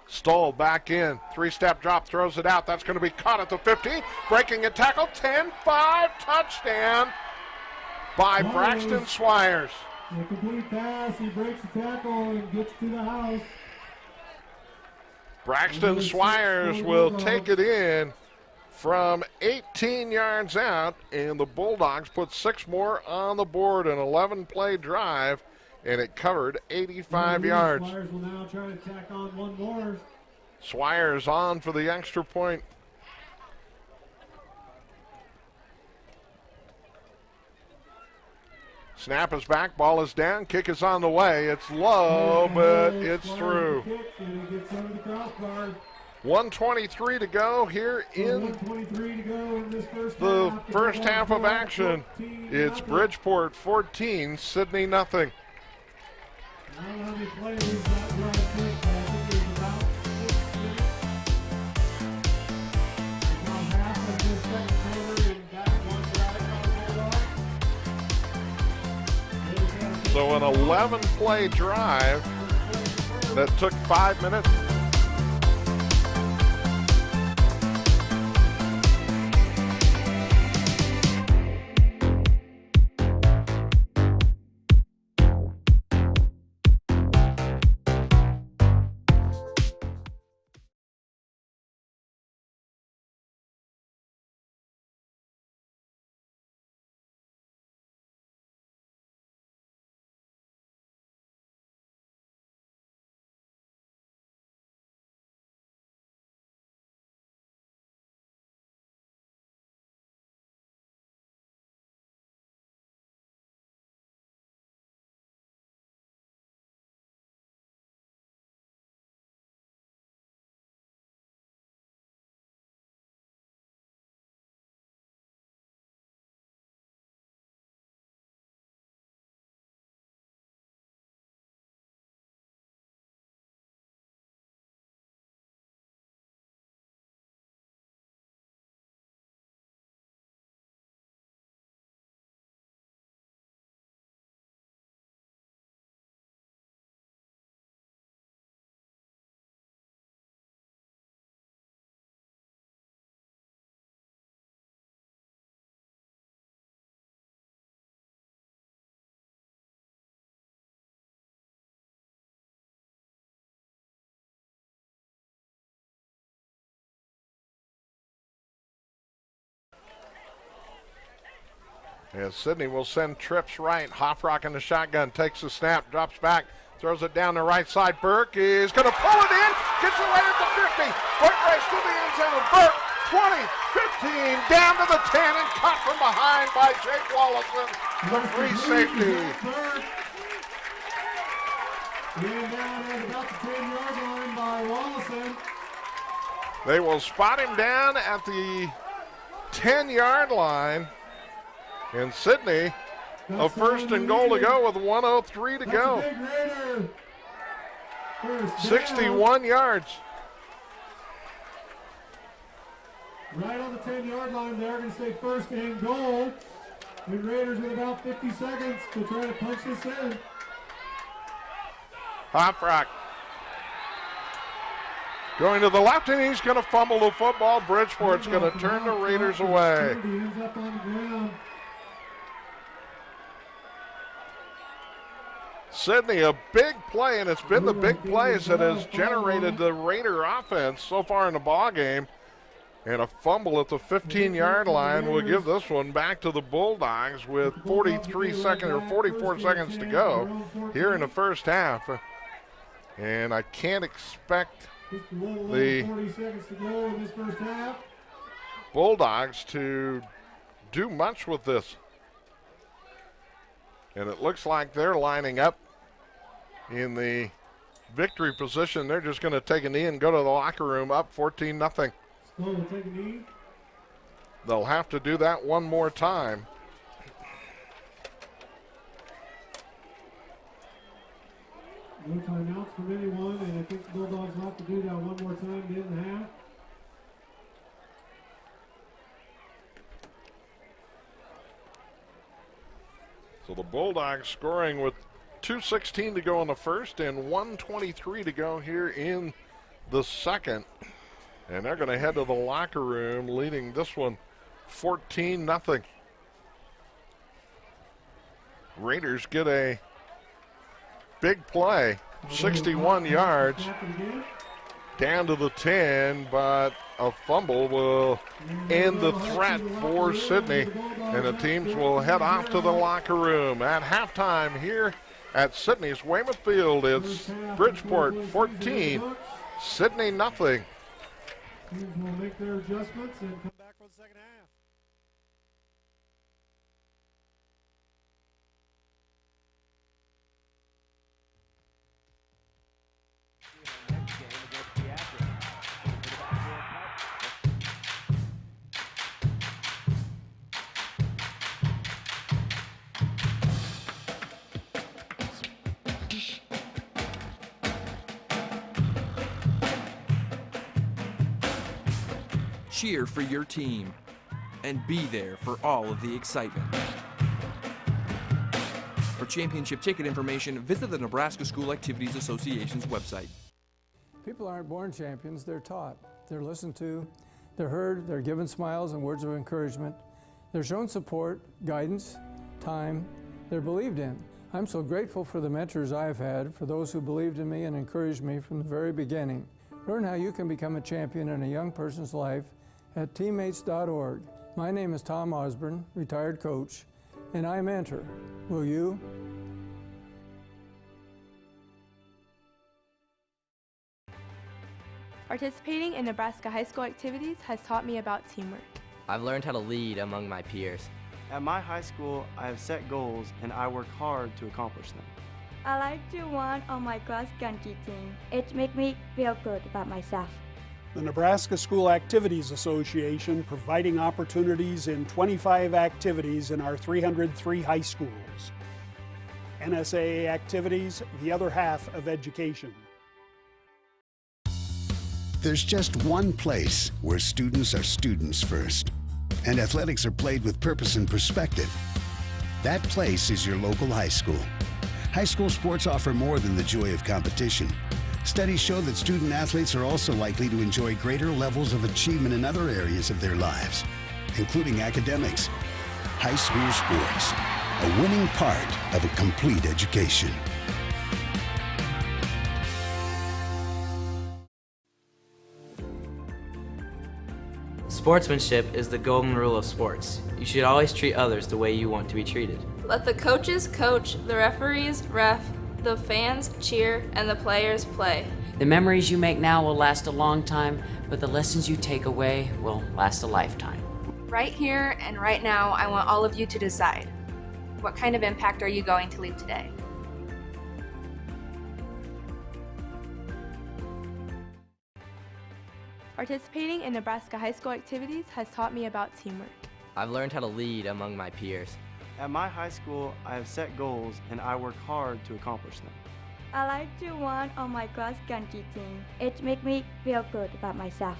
Stoll back in, three-step drop, throws it out. That's going to be caught at the 15, breaking a tackle, 10-5, touchdown by Braxton Swires.
A complete pass, he breaks the tackle and gets to the house.
Braxton Swires will take it in from 18 yards out, and the Bulldogs put 6 more on the board, an 11-play drive, and it covered 85 yards.
Swires will now try to tack on one more.
Swires on for the extra point. Snap is back, ball is down, kick is on the way. It's low, but it's through. 1:23 to go here in the first half of action. It's Bridgeport 14, Sidney nothing. So an 11-play drive that took 5 minutes. As Sidney will send trips right. Hoffrock in the shotgun, takes the snap, drops back, throws it down the right side. Burke is going to pull it in, gets it right at the 50. Foot race to the end zone. Burke, 20, 15, down to the 10, and caught from behind by Jake Wallison, the free safety.
Ran down at about the 10-yard line by Wallison.
They will spot him down at the 10-yard line. And Sidney, a first and goal to go with 1:03 to go. 61 yards.
Right on the 10-yard line, they're going to say first and goal. The Raiders with about 50 seconds to try to punch this in.
Hoffrock going to the left, and he's going to fumble the football. Bridgeport's going to turn the Raiders away.
Ends up on the ground.
Sidney, a big play, and it's been the big plays that has generated the Raider offense so far in the ball game. And a fumble at the 15-yard line will give this one back to the Bulldogs with 44 seconds to go here in the first half. And I can't expect the Bulldogs to do much with this. And it looks like they're lining up in the victory position. They're just going to take a knee and go to the locker room up 14-0. They'll have to do that one more time.
No timeouts from anyone, and I think the Bulldogs will have to do that one more time to end the half.
So the Bulldogs scoring with 2:16 to go in the first and 1:23 to go here in the second. And they're going to head to the locker room, leading this one 14-0. Raiders get a big play, 61 yards, down to the 10, but a fumble will end the threat for Sidney, and the teams will head off to the locker room. At halftime here at Sidney's Weymouth Field, it's Bridgeport 14, Sidney 0.
Teams will make their adjustments and come back for the second half.
Cheer for your team and be there for all of the excitement. For championship ticket information, visit the Nebraska School Activities Association's website.
People aren't born champions, they're taught. They're listened to, they're heard, they're given smiles and words of encouragement. They're shown support, guidance, time, they're believed in. I'm so grateful for the mentors I've had, for those who believed in me and encouraged me from the very beginning. Learn how you can become a champion in a young person's life at teammates.org. My name is Tom Osborne, retired coach, and I mentor. Will you?
Participating in Nebraska high school activities has taught me about teamwork.
I've learned how to lead among my peers.
At my high school, I have set goals and I work hard to accomplish them.
I like to run on my cross country team. It makes me feel good about myself.
The Nebraska School Activities Association providing opportunities in 25 activities in our 303 high schools. NSAA activities, the other half of education.
There's just one place where students are students first, and athletics are played with purpose and perspective. That place is your local high school. High school sports offer more than the joy of competition. Studies show that student athletes are also likely to enjoy greater levels of achievement in other areas of their lives, including academics. High school sports, a winning part of a complete education.
Sportsmanship is the golden rule of sports. You should always treat others the way you want to be treated.
Let the coaches coach, the referees ref, the fans cheer, and the players play.
The memories you make now will last a long time, but the lessons you take away will last a lifetime.
Right here and right now, I want all of you to decide. What kind of impact are you going to leave today? Participating in Nebraska high school activities has taught me about teamwork.
I've learned how to lead among my peers.
At my high school, I have set goals and I work hard to accomplish them.
I like to run on my cross country team. It makes me feel good about myself.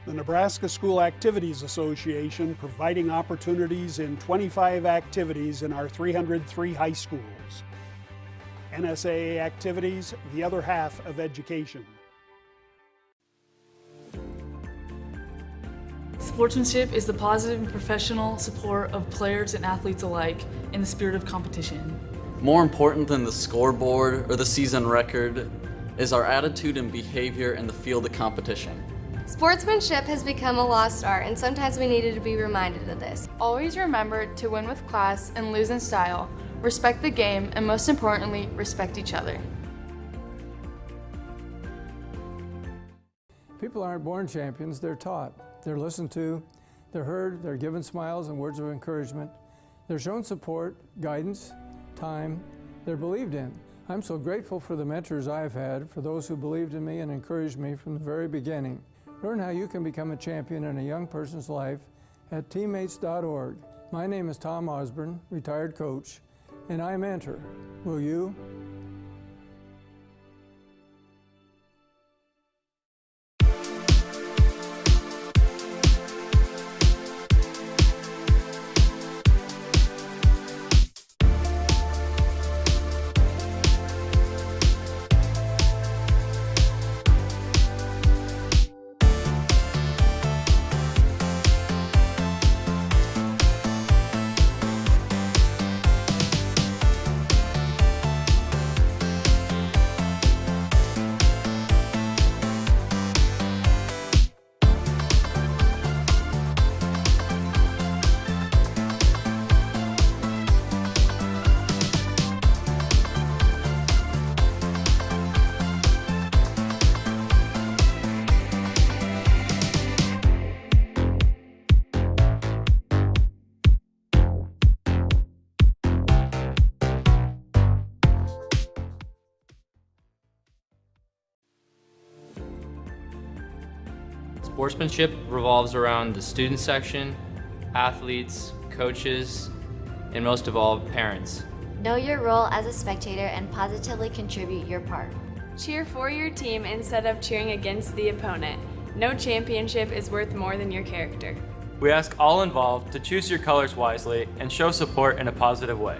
The Nebraska School Activities Association providing opportunities in 25 activities in our 303 high schools. NSAA activities, the other half of education.
Sportsmanship is the positive and professional support of players and athletes alike in the spirit of competition. More important than the scoreboard or the season record is our attitude and behavior in the field of competition.
Sportsmanship has become a lost art, and sometimes we needed to be reminded of this.
Always remember to win with class and lose in style, respect the game, and most importantly, respect each other.
People aren't born champions, they're taught. They're listened to, they're heard, they're given smiles and words of encouragement. They're shown support, guidance, time, they're believed in. I'm so grateful for the mentors I've had, for those who believed in me and encouraged me from the very beginning. Learn how you can become a champion in a young person's life at teammates.org. My name is Tom Osborne, retired coach, and I mentor. Will you?
Sportsmanship revolves around the student section, athletes, coaches, and most of all, parents.
Know your role as a spectator and positively contribute your part.
Cheer for your team instead of cheering against the opponent. No championship is worth more than your character.
We ask all involved to choose your colors wisely and show support in a positive way.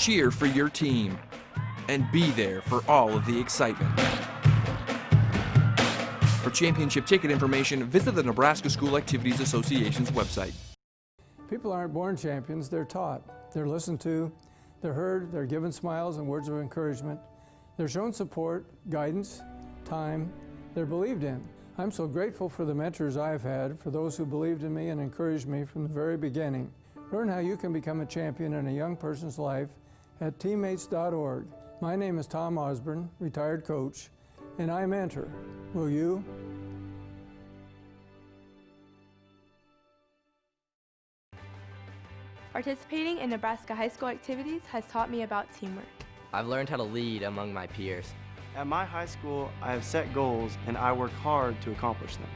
Cheer for your team and be there for all of the excitement. For championship ticket information, visit the Nebraska School Activities Association's website.
People aren't born champions, they're taught. They're listened to, they're heard, they're given smiles and words of encouragement. They're shown support, guidance, time, they're believed in. I'm so grateful for the mentors I've had, for those who believed in me and encouraged me from the very beginning. Learn how you can become a champion in a young person's life at teammates.org. My name is Tom Osborne, retired coach, and I mentor. Will you?
Participating in Nebraska high school activities has taught me about teamwork.
I've learned how to lead among my peers.
At my high school, I have set goals and I work hard to accomplish them.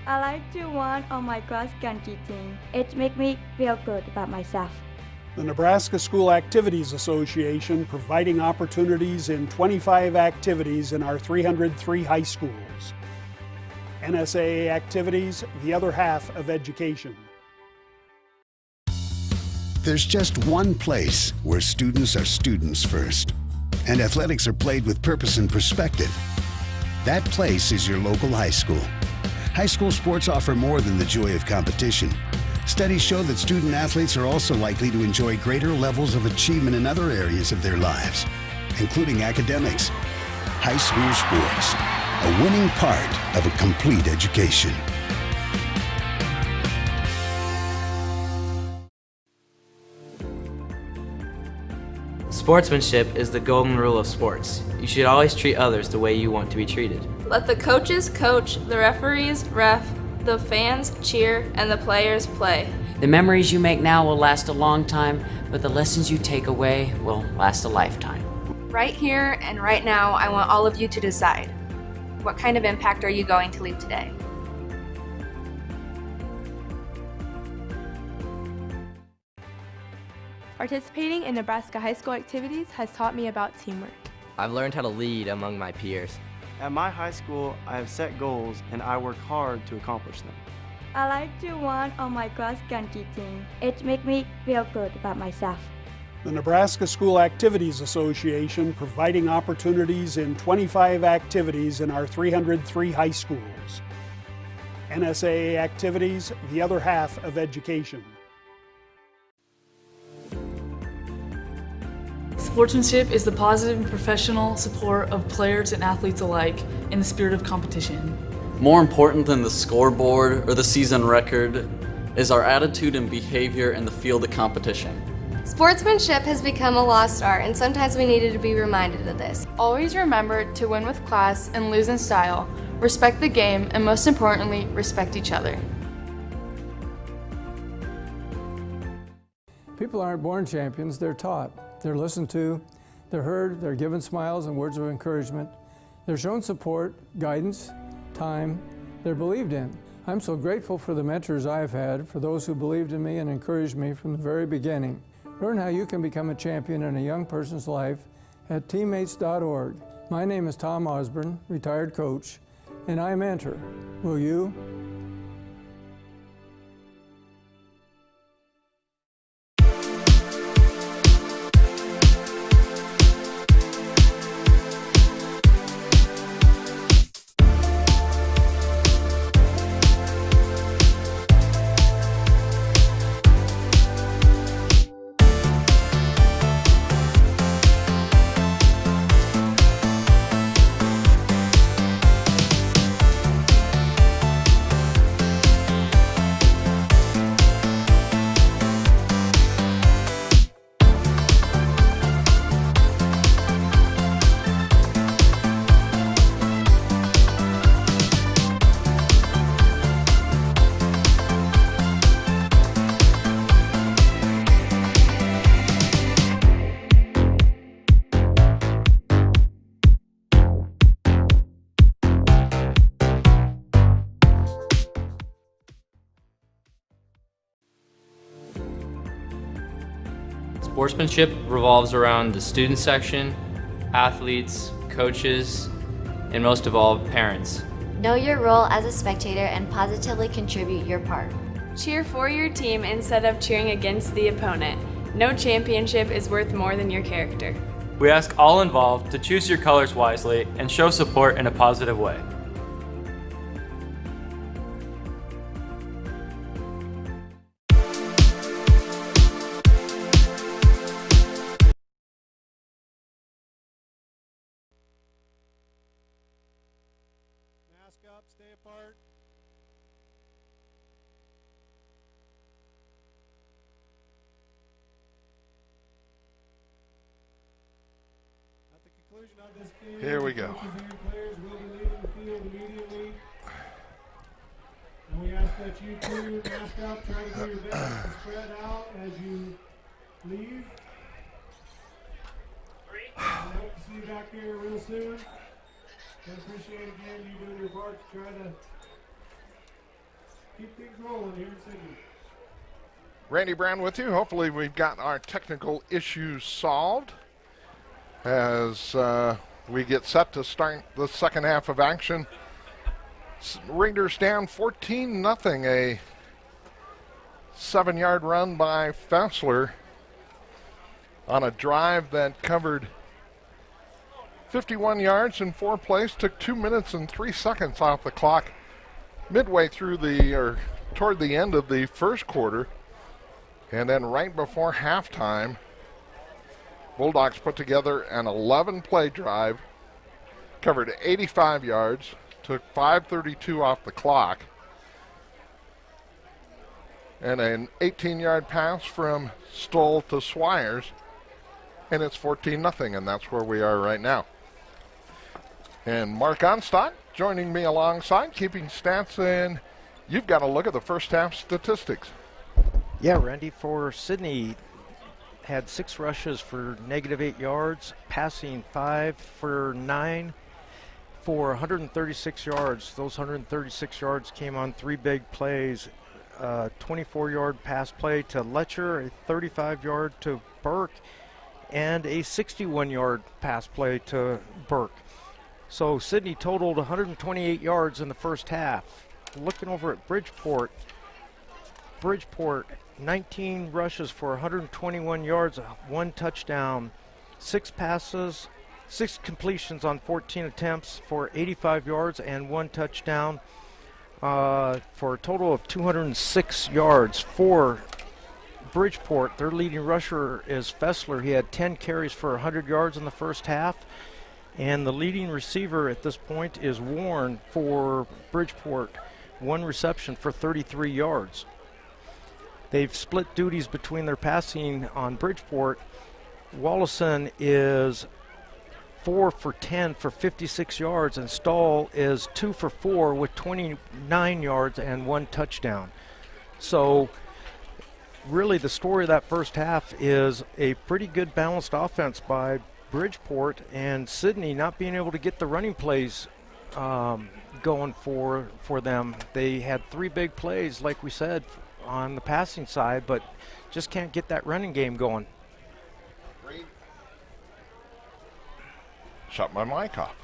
I like to run on my cross country team. It makes me feel good about myself.
The Nebraska School Activities Association providing opportunities in 25 activities in our 303 high schools. NSAA activities, the other half of education.
There's just one place where students are students first, and athletics are played with purpose and perspective. That place is your local high school. High school sports offer more than the joy of competition. Studies show that student athletes are also likely to enjoy greater levels of achievement in other areas of their lives, including academics. High school sports, a winning part of a complete education.
Sportsmanship is the golden rule of sports. You should always treat others the way you want to be treated.
Let the coaches coach, the referees ref, the fans cheer, and the players play.
The memories you make now will last a long time, but the lessons you take away will last a lifetime.
Right here and right now, I want all of you to decide. What kind of impact are you going to leave today?
Participating in Nebraska high school activities has taught me about teamwork.
I've learned how to lead among my peers.
At my high school, I have set goals and I work hard to accomplish them.
I like to run on my cross country team. It makes me feel good about myself.
The Nebraska School Activities Association providing opportunities in 25 activities in our 303 high schools. NSAA activities, the other half of education.
Sportsmanship is the positive and professional support of players and athletes alike in the spirit of competition.
More important than the scoreboard or the season record is our attitude and behavior in the field of competition.
Sportsmanship has become a lost art, and sometimes we needed to be reminded of this.
Always remember to win with class and lose in style. Respect the game, and most importantly, respect each other.
People aren't born champions, they're taught. They're listened to, they're heard, they're given smiles and words of encouragement. They're shown support, guidance, time, they're believed in. I'm so grateful for the mentors I've had, for those who believed in me and encouraged me from the very beginning. Learn how you can become a champion in a young person's life at teammates.org. My name is Tom Osborne, retired coach, and I mentor. Will you?
Sportsmanship revolves around the student section, athletes, coaches, and most of all, parents.
Know your role as a spectator and positively contribute your part.
Cheer for your team instead of cheering against the opponent. No championship is worth more than your character.
We ask all involved to choose your colors wisely and show support in a positive way.
Mask up, stay apart. At the conclusion of this game,
here we go.
coaches and players will be leaving the field immediately. And we ask that you too mask up, try to do your best to spread out as you leave. I hope to see you back here real soon. I appreciate again you doing your part to try to keep things rolling here in Sidney.
Randy Brown with you. Hopefully we've got our technical issues solved as we get set to start the second half of action. Raiders down 14-0, a 7-yard run by Fessler on a drive that covered 51 yards in 4 plays, took 2 minutes and 3 seconds off the clock. midway through toward the end of the first quarter. And then right before halftime, Bulldogs put together an 11-play drive, covered 85 yards, took 5:32 off the clock, and an 18-yard pass from Stoll to Swires, and it's 14-0, and that's where we are right now. And Mark Onstock joining me alongside, keeping stats, and you've got a look at the first half statistics.
Yeah, Randy, for Sidney, had 6 rushes for -8 yards, passing 5 for 9 for 136 yards. Those 136 yards came on 3 big plays. 24-yard pass play to Letcher, a 35-yard to Burke, and a 61-yard pass play to Burke. So Sidney totaled 128 yards in the first half. Looking over at Bridgeport, 19 rushes for 121 yards, 1 touchdown, 6 passes, 6 completions on 14 attempts for 85 yards and 1 touchdown, for a total of 206 yards. For Bridgeport, their leading rusher is Fessler. He had 10 carries for 100 yards in the first half. And the leading receiver at this point is Warren for Bridgeport, 1 reception for 33 yards. They've split duties between their passing on Bridgeport. Wallison is 4 for 10 for 56 yards, and Stahl is 2 for 4 with 29 yards and 1 touchdown. So really the story of that first half is a pretty good balanced offense by Bridgeport, and Sidney not being able to get the running plays going for them. They had 3 big plays, like we said, on the passing side, but just can't get that running game going.
Shut my mic off.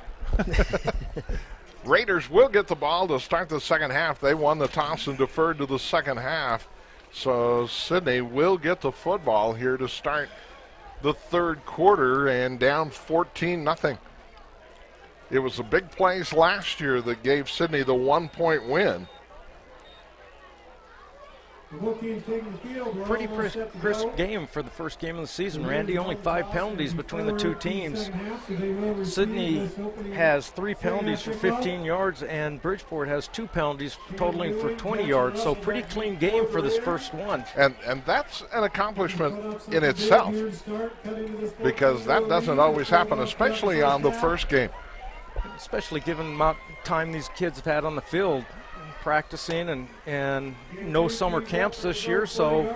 Raiders will get the ball to start the second half. They won the toss and deferred to the second half. So Sidney will get the football here to start the third quarter, and down 14-0. It was the big plays last year that gave Sidney the 1-point win.
Pretty crisp game for the first game of the season, Randy. Only 5 penalties between the two teams. Sidney has 3 penalties for 15 yards, and Bridgeport has 2 penalties totaling for 20 yards. So pretty clean game for this first one.
And that's an accomplishment in itself, because that doesn't always happen, especially on the first game.
Especially given the amount of time these kids have had on the field, practicing and no summer camps this year, so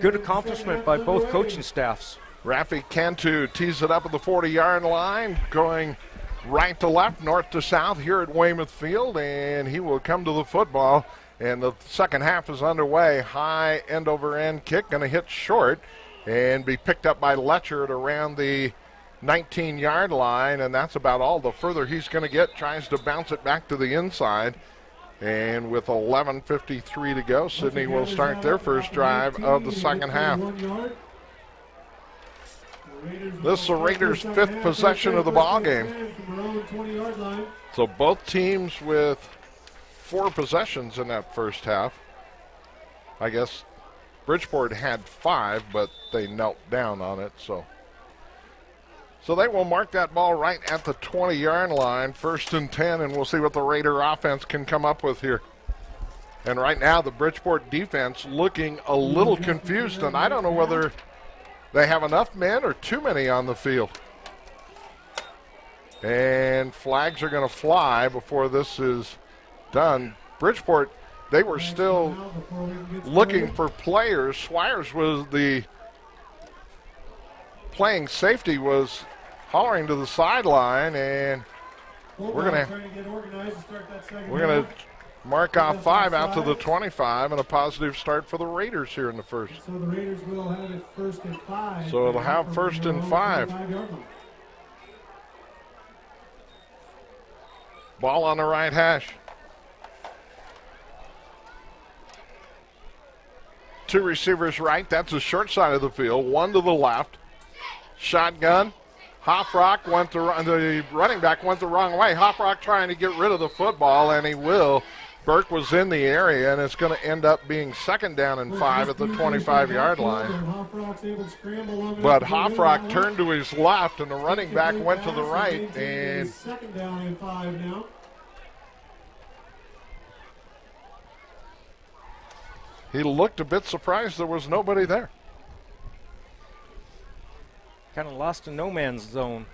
good accomplishment by both coaching staffs.
Rafi Cantu tees it up at the 40-yard line, going right to left, north to south here at Weymouth Field, and he will come to the football, and the second half is underway. High end-over-end kick, going to hit short and be picked up by Letcher at around the 19-yard line, and that's about all the further he's going to get. Tries to bounce it back to the inside. And with 11:53 to go, Sidney will start their first drive of the second half. This is the Raiders' 5th possession of the ball game. So both teams with 4 possessions in that first half. I guess Bridgeport had 5, but they knelt down on it. So they will mark that ball right at the 20-yard line, 1st and 10, and we'll see what the Raider offense can come up with here. And right now, the Bridgeport defense looking a little confused, and I don't know whether they have enough men or too many on the field. And flags are going to fly before this is done. Bridgeport, they were still looking for players. Swires was the playing safety, was hollering to the sideline, and we're going to mark off 5 out to the 25, and a positive start for the Raiders here in the first.
So the Raiders will have it 1st and 5.
So it'll have 1st and 5. Ball on the right hash. 2 receivers right. That's the short side of the field. 1 to the left. Shotgun. Hoffrock the running back went the wrong way. Hoffrock trying to get rid of the football, and he will Burke was in the area, and it's going to end up being 2nd down and 5 at the 25-yard line. But Hoffrock turned to his left, and the running back went to the right. And
2nd down and 5 now.
he looked a bit surprised there was nobody there.
Kind of lost in no man's zone.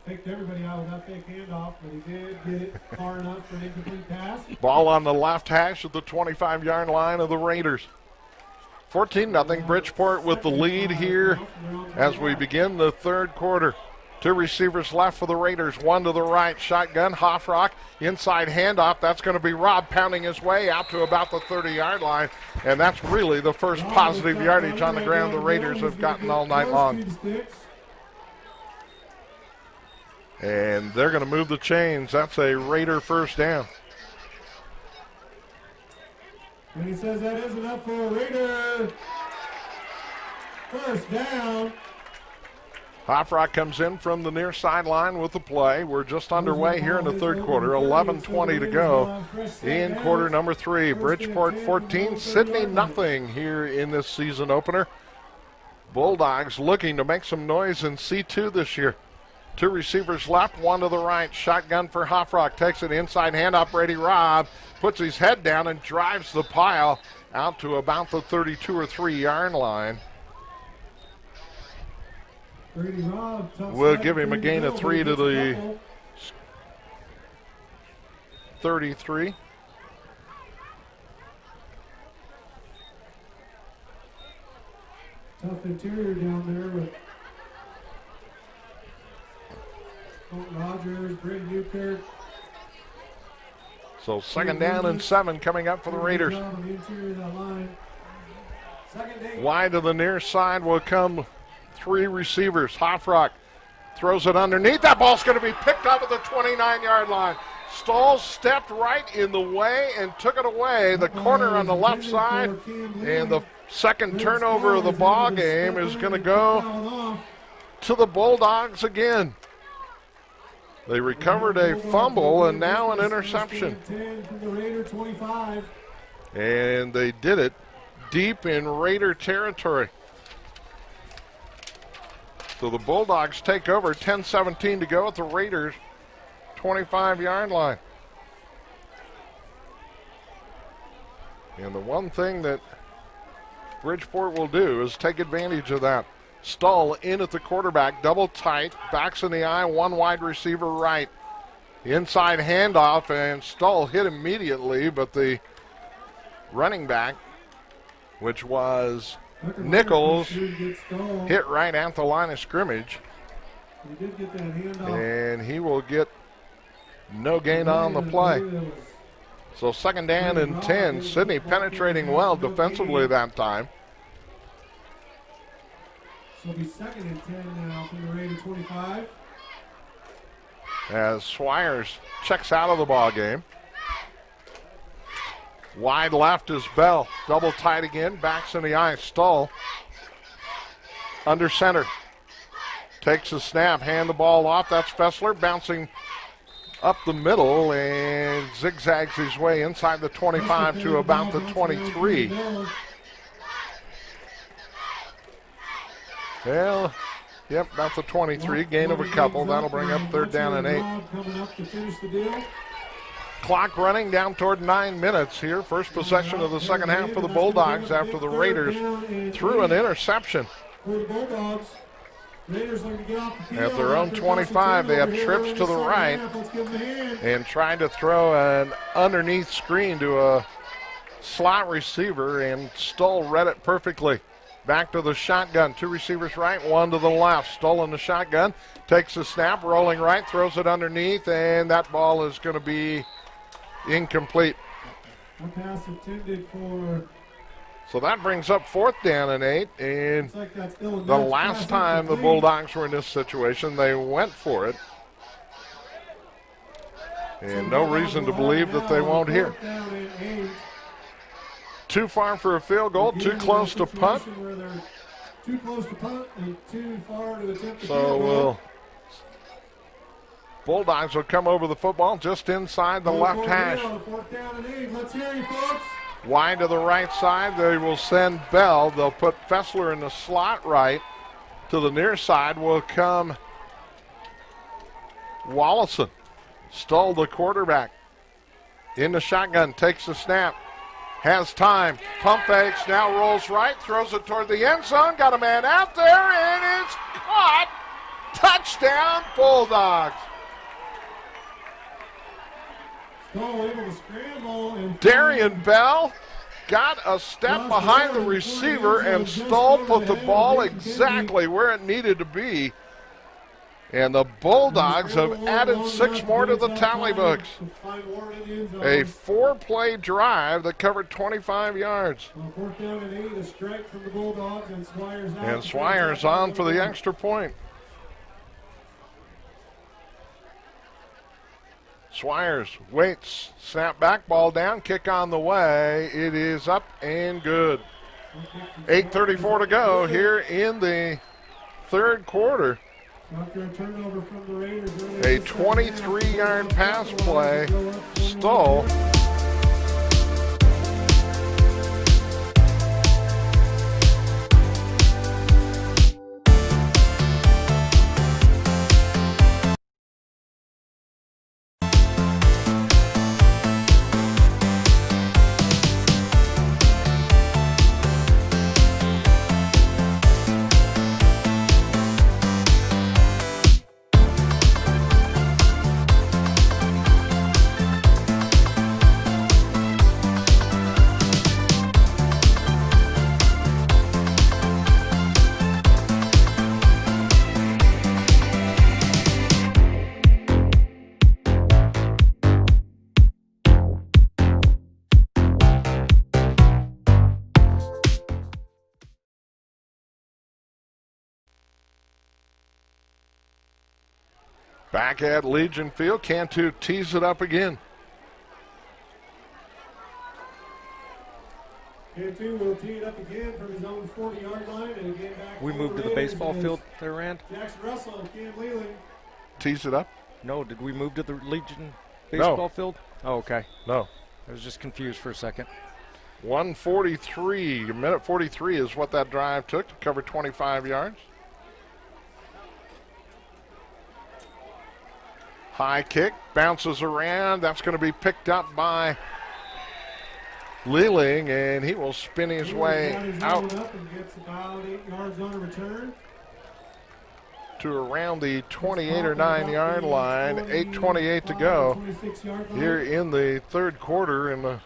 Faked everybody out with that fake handoff, but he did get it far enough for an incomplete pass.
Ball on the left hash of the 25-yard line of the Raiders. 14-0, Bridgeport with the lead here as we begin the 3rd quarter. 2 receivers left for the Raiders, 1 to the right. Shotgun, Hoffrock, inside handoff. That's going to be Rob pounding his way out to about the 30-yard line. And that's really the first positive yardage on the ground the Raiders have gotten all night long. And they're going to move the chains. That's a Raider first down.
And he says that is enough for a Raider first down.
Hoffrock comes in from the near sideline with the play. We're just underway here in the 3rd quarter. 11:20 to go in quarter number 3. Bridgeport 14, Sidney nothing here in this season opener. Bulldogs looking to make some noise in C2 this year. 2 receivers left, 1 to the right. Shotgun for Hoffrock. Takes it inside handoff. Brady Robb puts his head down and drives the pile out to about the 32 or 3-yard line. We'll give him a gain of 3 to the 33.
Tough interior down there with Colton Rogers, Brady Newkirk.
So 2nd down and 7 coming up for the Raiders. Wide to the near side will come 3 receivers. Hoffrock throws it underneath. That ball's going to be picked up at the 29-yard line. Stahl stepped right in the way and took it away. The corner on the left side, and the 2nd turnover of the ball game is going to go to the Bulldogs again. They recovered a fumble and now an interception. And they did it deep in Raider territory. So the Bulldogs take over, 10-17 to go at the Raiders' 25-yard line. And the one thing that Bridgeport will do is take advantage of that. Stull in at the quarterback, double tight, backs in the eye, 1 wide receiver right. Inside handoff, and Stull hit immediately, but the running back, which was Nichols, hit right at the line of scrimmage. And he will get no gain on the play. So 2nd down and 10. Sidney penetrating well defensively that time.
So it'll be 2nd and 10 now from the Raider 25.
As Swires checks out of the ball game. Wide left is Bell. Double tight again. Backs in the eye. Stull. Under center. Takes a snap. Hand the ball off. That's Fessler bouncing up the middle and zigzags his way inside the 25 to about the 23. Well, yep, about the 23. Gain of a couple. That'll bring up 3rd down and 8. Clock running down toward 9 minutes here. First possession of the second half for the Bulldogs after the Raiders threw an interception. At their own 25, they have trips to the right and trying to throw an underneath screen to a slot receiver, and Stull read it perfectly. Back to the shotgun. 2 receivers right, 1 to the left. Stull in the shotgun. Takes a snap, rolling right, throws it underneath, and that ball is going to be incomplete.
A pass intended for...
So that brings up 4th down and 8, and the last time the Bulldogs were in this situation, they went for it. And no reason to believe that they won't here. Too far for a field goal, too close to punt.
Too close to punt and too far to attempt the
So we'll Bulldogs will come over the football just inside the left hash.
Fourth down and 8. Let's hear you, folks.
Wide to the right side, they will send Bell. They'll put Fessler in the slot right. To the near side will come Wallison. Stoll, the quarterback. In the shotgun, takes the snap. Has time. Pump fakes, now rolls right, throws it toward the end zone. Got a man out there, and it's caught. Touchdown, Bulldogs.
Stoll able to scramble. And
Darian Bell got a step behind the receiver, and Stoll put the ball exactly where it needed to be. And the Bulldogs have added 6 more to the tally books. A 4-play drive that covered 25 yards.
Fourth down and 8, a strike from the Bulldogs, and Swire's out.
And Swire's on for the extra point. Swires waits, snap back, ball down, kick on the way. It is up and good. 8:34 to go here in the third quarter.
After a turnover from the Raiders.
A 23-yard pass play. Stoll. Back at Legion Field, Cantu tees it up again.
Cantu will tee it up again from his own 40-yard line, and again back.
We moved to the baseball field there, Rand.
Jackson Russell, Cam Leland.
Tees it up?
No, did we move to the Legion baseball field? Oh, okay.
No.
I was just confused for a second.
1:43, a minute 43 is what that drive took to cover 25 yards. High kick, bounces around. That's going to be picked up by Leland, and he will spin his way out
and gets about 8 yards on a return.
To around the 28 or 9 yard line. 8:28 to go here in the third quarter, and the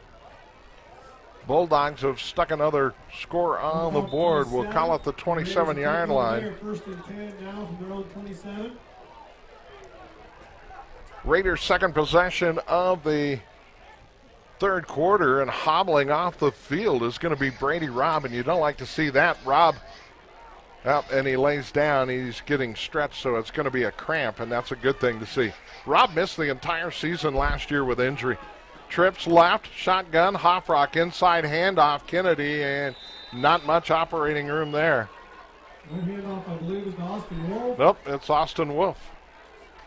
Bulldogs have stuck another score on the board. We'll call it the 27 yard line.
First and 10 now from their own 27.
Raiders' second possession of the third quarter, and hobbling off the field is going to be Brady Robb, and you don't like to see that. Robb up, and he lays down. He's getting stretched, so it's going to be a cramp, and that's a good thing to see. Robb missed the entire season last year with injury. Trips left, shotgun, Hoffrock inside handoff, Kennedy, and not much operating room there.
One handoff, I believe, is to Austin Wolf.
Nope, it's Austin Wolf,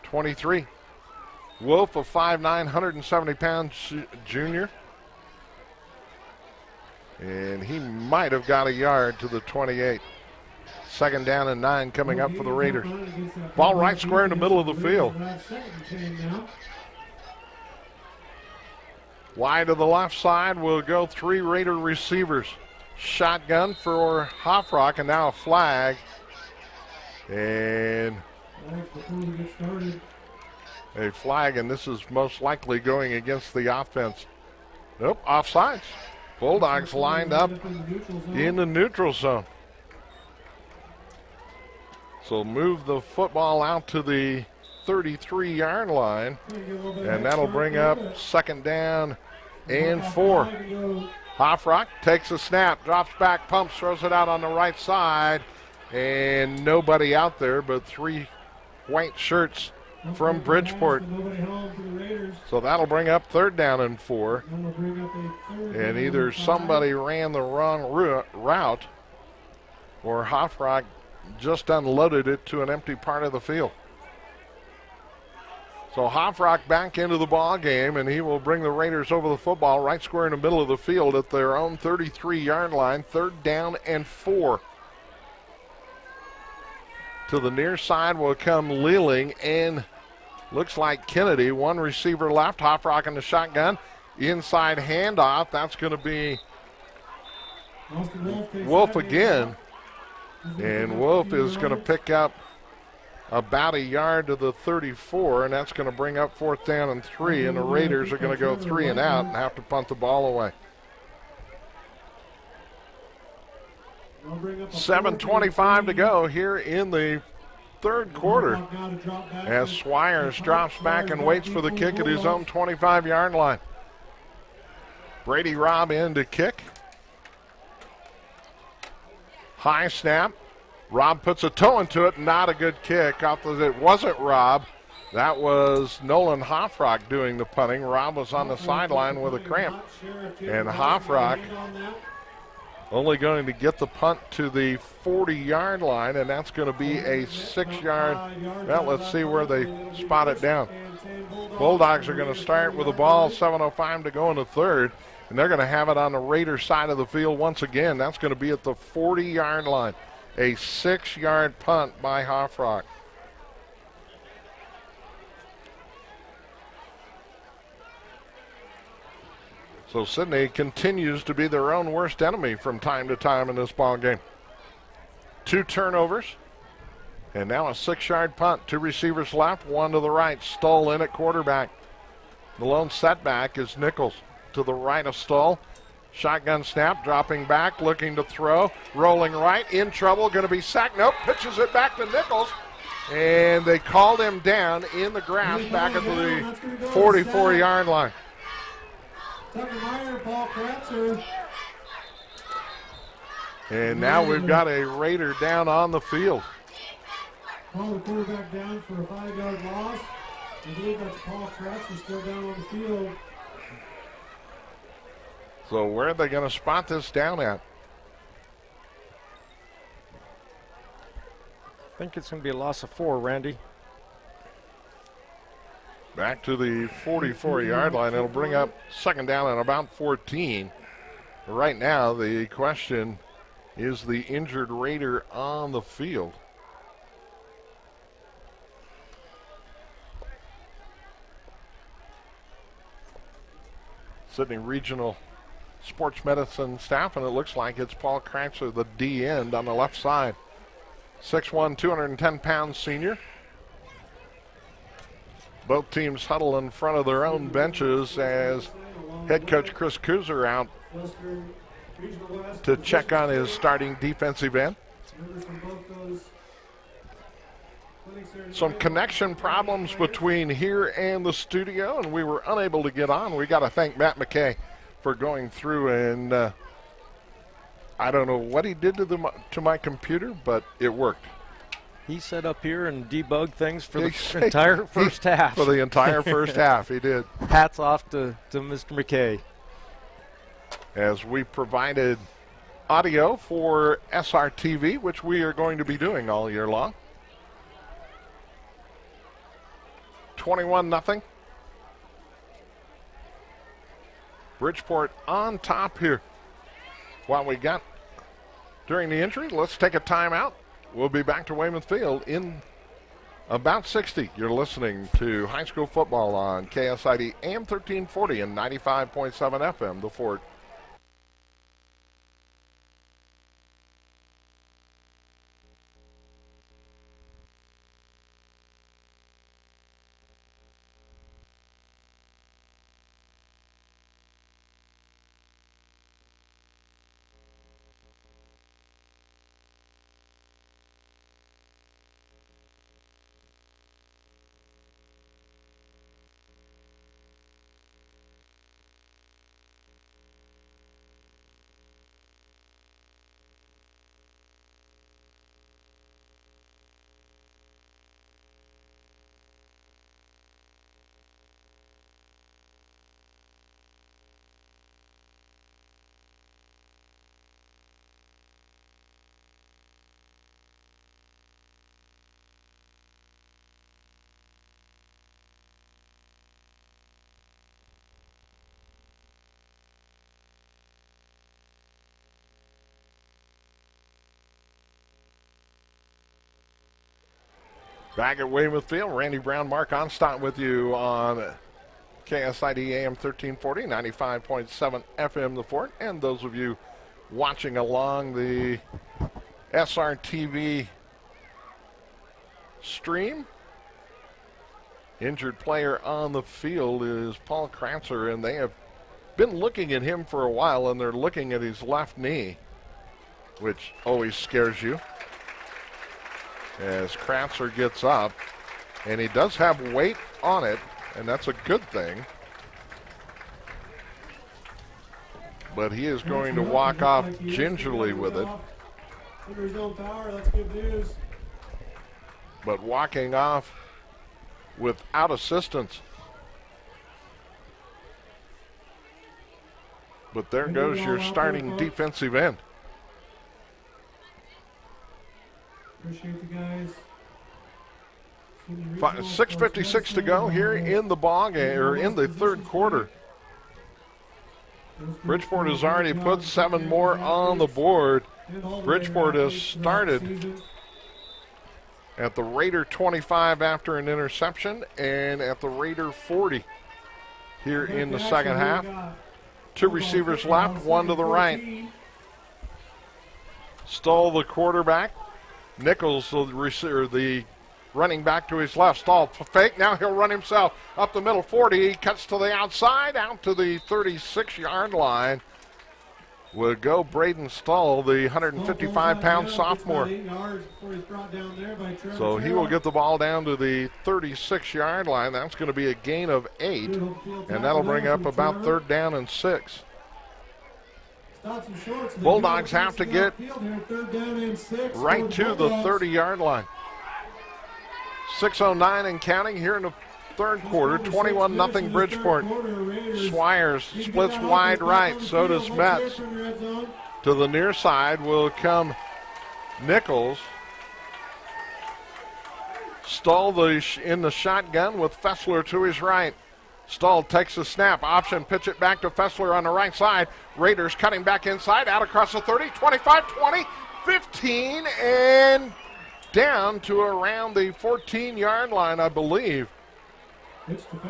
23. Wolf, a 5'9", 170-pound junior. And he might have got a yard to the 28. Second down and 9 coming up for the Raiders. Ball right square in the middle of the field. Wide to the left side will go 3 Raider receivers. Shotgun for Hoffrock, and now a flag. And a flag, and this is most likely going against the offense. Nope, offsides. Bulldogs lined up in the neutral zone. So move the football out to the 33-yard line, and that'll bring up second down and 4. Hoffrock takes a snap, drops back, pumps, throws it out on the right side, and nobody out there but 3 white shirts from Bridgeport. So that'll bring up third down and 4. And either somebody ran the wrong route, or Hoffrock just unloaded it to an empty part of the field. So Hofrock back into the ball game, and he will bring the Raiders over the football right square in the middle of the field at their own 33-yard line, 3rd down and 4. To the near side will come Leeling and looks like Kennedy. One receiver left, Hofrock in the shotgun. Inside handoff, that's going to be Wolf again. And Wolf is going to pick up about a yard to the 34, and that's going to bring up 4th down and 3, and the Raiders are going to go 3 and out and have to punt the ball away. 7:25 to go here in the 3rd quarter as Swires drops back and waits for the kick at his own 25-yard line. Brady Robb in to kick. High snap. Robb puts a toe into it, not a good kick. It wasn't Robb. That was Nolan Hofrock doing the punting. Robb was on the sideline with a cramp. And Hofrock only going to get the punt to the 40-yard line, and that's going to be a 6-yard. Well, let's see where they spot it down. Bulldogs are going to start with the ball, 7:05 to go in the 3rd, and they're going to have it on the Raiders side of the field once again. That's going to be at the 40-yard line. A 6-yard punt by Hofrock. So Sidney continues to be their own worst enemy from time to time in this ball game. 2 turnovers, and now a 6-yard punt. 2 receivers left, 1 to the right. Stoll in at quarterback. The lone setback is Nichols to the right of Stoll. Shotgun snap, dropping back, looking to throw, rolling right, in trouble, going to be sacked. Nope, pitches it back to Nichols, and they called him down in the grass back at the 44-yard line. And now we've got a Raider down on the field.
Call the quarterback down for a 5-yard loss. I believe that's Paul Kratzer still down on the field.
So where are they going to spot this down at?
I think it's going to be a loss of 4, Randy.
Back to the 44-yard line. It'll bring up 2nd down and about 14. Right now, the question is the injured Raider on the field. Sidney Regional Sports Medicine staff, and it looks like it's Paul Kratzer, the D end on the left side. 6'1", 210-pound senior. Both teams huddle in front of their own benches as head coach Chris Kuzer out to check on his starting defensive end. Some connection problems between here and the studio, and we were unable to get on. We got to thank Matt McKay for going through, and I don't know what he did to my computer, but it worked.
He sat up here and debugged things for the entire first half.
For the entire first half, he did.
Hats off to Mr. McKay.
As we provided audio for SRTV, which we are going to be doing all year long. 21-0. Bridgeport on top here. While we got during the injury, let's take a timeout. We'll be back to Weymouth Field in about 60. You're listening to high school football on KSID AM 1340 and 95.7 FM, The Fort. Back at Weymouth Field, Randy Brown, Mark Onstott with you on KSID AM 1340, 95.7 FM The Fort, and those of you watching along the SRTV stream. Injured player on the field is Paul Kratzer, and they have been looking at him for a while, and they're looking at his left knee, which always scares you. As Kratzer gets up, and he does have weight on it, and that's a good thing. But he is going to walk off gingerly with it.
Under his own power, that's good news.
But walking off without assistance. But there goes your starting defensive end.
Appreciate the guys.
6:56 to go here in the ball game, or in the third quarter. Bridgeport has already put 7 more on the board. Bridgeport has started at the Raider 25 after an interception, and at the Raider 40 here in the second half. 2 receivers left, 1 to the right. Stoll, the quarterback. Nichols, the running back, to his left. Stoll, fake. Now he'll run himself up the middle. 40. He cuts to the outside, out to the 36-yard line. Will go Braden Stoll, the 155-pound sophomore. So he will get the ball down to the 36-yard line. That's going to be a gain of 8, and that'll bring up about 3rd down and 6. Bulldogs have to get right to the 30-yard line. 6:09 and counting here in the third quarter. 21-0 Bridgeport. Swires splits wide right. So does Metz. To the near side will come Nichols. Stoll in the shotgun with Fessler to his right. Stoll takes the snap. Option, pitch it back to Fessler on the right side. Raiders cutting back inside, out across the 30, 25, 20, 15, and down to around the 14-yard line, I believe.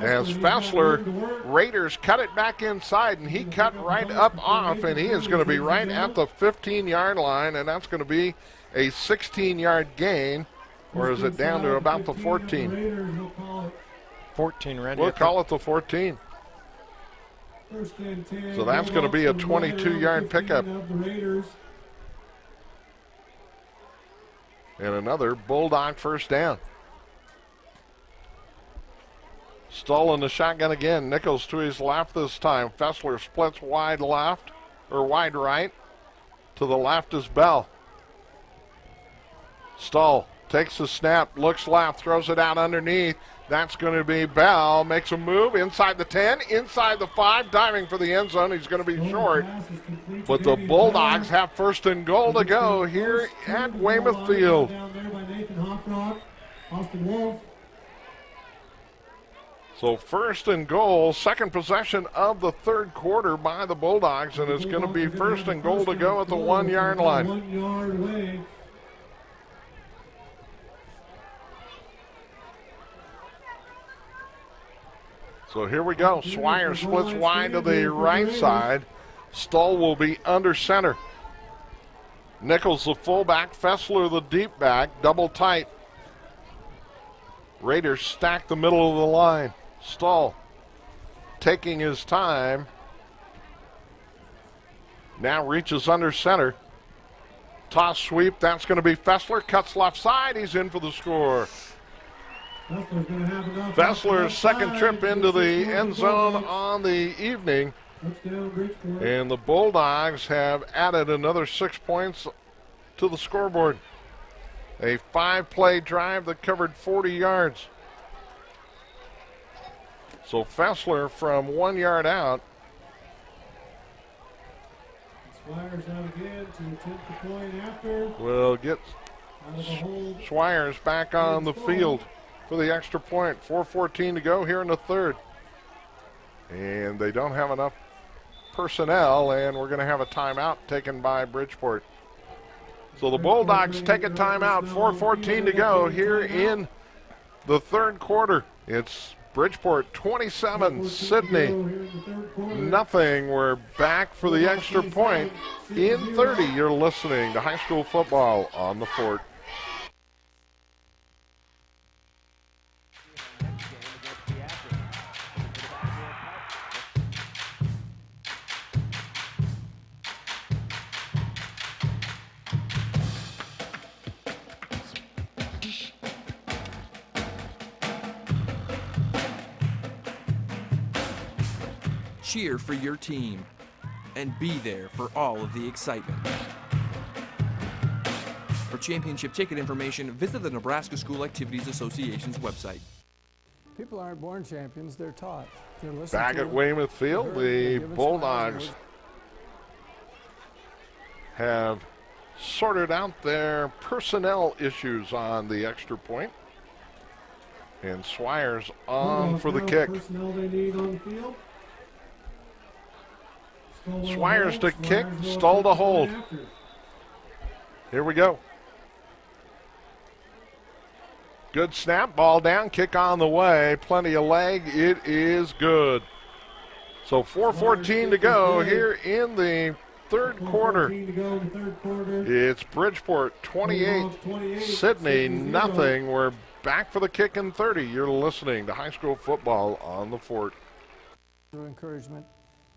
As Fessler, Raiders cut it back inside, and he cut right up off, and he is going to be right at the 15-yard line, and that's going to be a 16-yard gain, or is it down to about the 14?
14, Randy.
We'll call it the 14. So that's going to be a 22-yard pickup. And another Bulldog first down. Stoll in the shotgun again. Nichols to his left this time. Fessler splits wide left, or wide right. To the left is Bell. Stoll takes the snap, looks left, throws it out underneath. That's going to be Bell. Makes a move inside the 10, inside the 5, diving for the end zone. He's going to be short. But the Bulldogs have 1st and goal to go here at Weymouth Field. So 1st and goal, second possession of the third quarter by the Bulldogs, and it's going to be 1st and goal to go at the 1-yard line.
1 yard away.
So here we go. Swire splits wide to the right side. Stoll will be under center. Nichols the fullback, Fessler the deep back, double tight. Raiders stack the middle of the line. Stoll taking his time. Now reaches under center. Toss sweep, that's going to be Fessler. Cuts left side, he's in for the score. Fessler's second trip into the end zone on the evening. And the Bulldogs have added another 6 points to the scoreboard. A 5-play drive that covered 40 yards. So Fessler from 1 yard out.
Swires out again to attempt the point after.
Will get Swires back on the field for the extra point. 4:14 to go here in the third. And they don't have enough personnel, and we're going to have a timeout taken by Bridgeport. So the Bulldogs take a timeout. 4:14 to go here in the third quarter. It's Bridgeport 27, Sidney nothing. We're back for the extra point in 30. You're listening to high school football on the Fort.
Cheer for your team and be there for all of the excitement. For championship ticket information, visit the Nebraska School Activities Association's website.
People aren't born champions, they're taught. They're listened
Back
to,
at Weymouth Field, the Bulldogs have sorted out their personnel issues on the extra point. And Swires on for the kick.
Personnel they need on the field.
Swires to kick, Stoll to hold. Here we go. Good snap, ball down, kick on the way, plenty of leg, it is good. So 4:14 to go here in the third quarter. It's Bridgeport 28, Sidney nothing. We're back for the kick in 30. You're listening to high school football on the Fort.
Encouragement.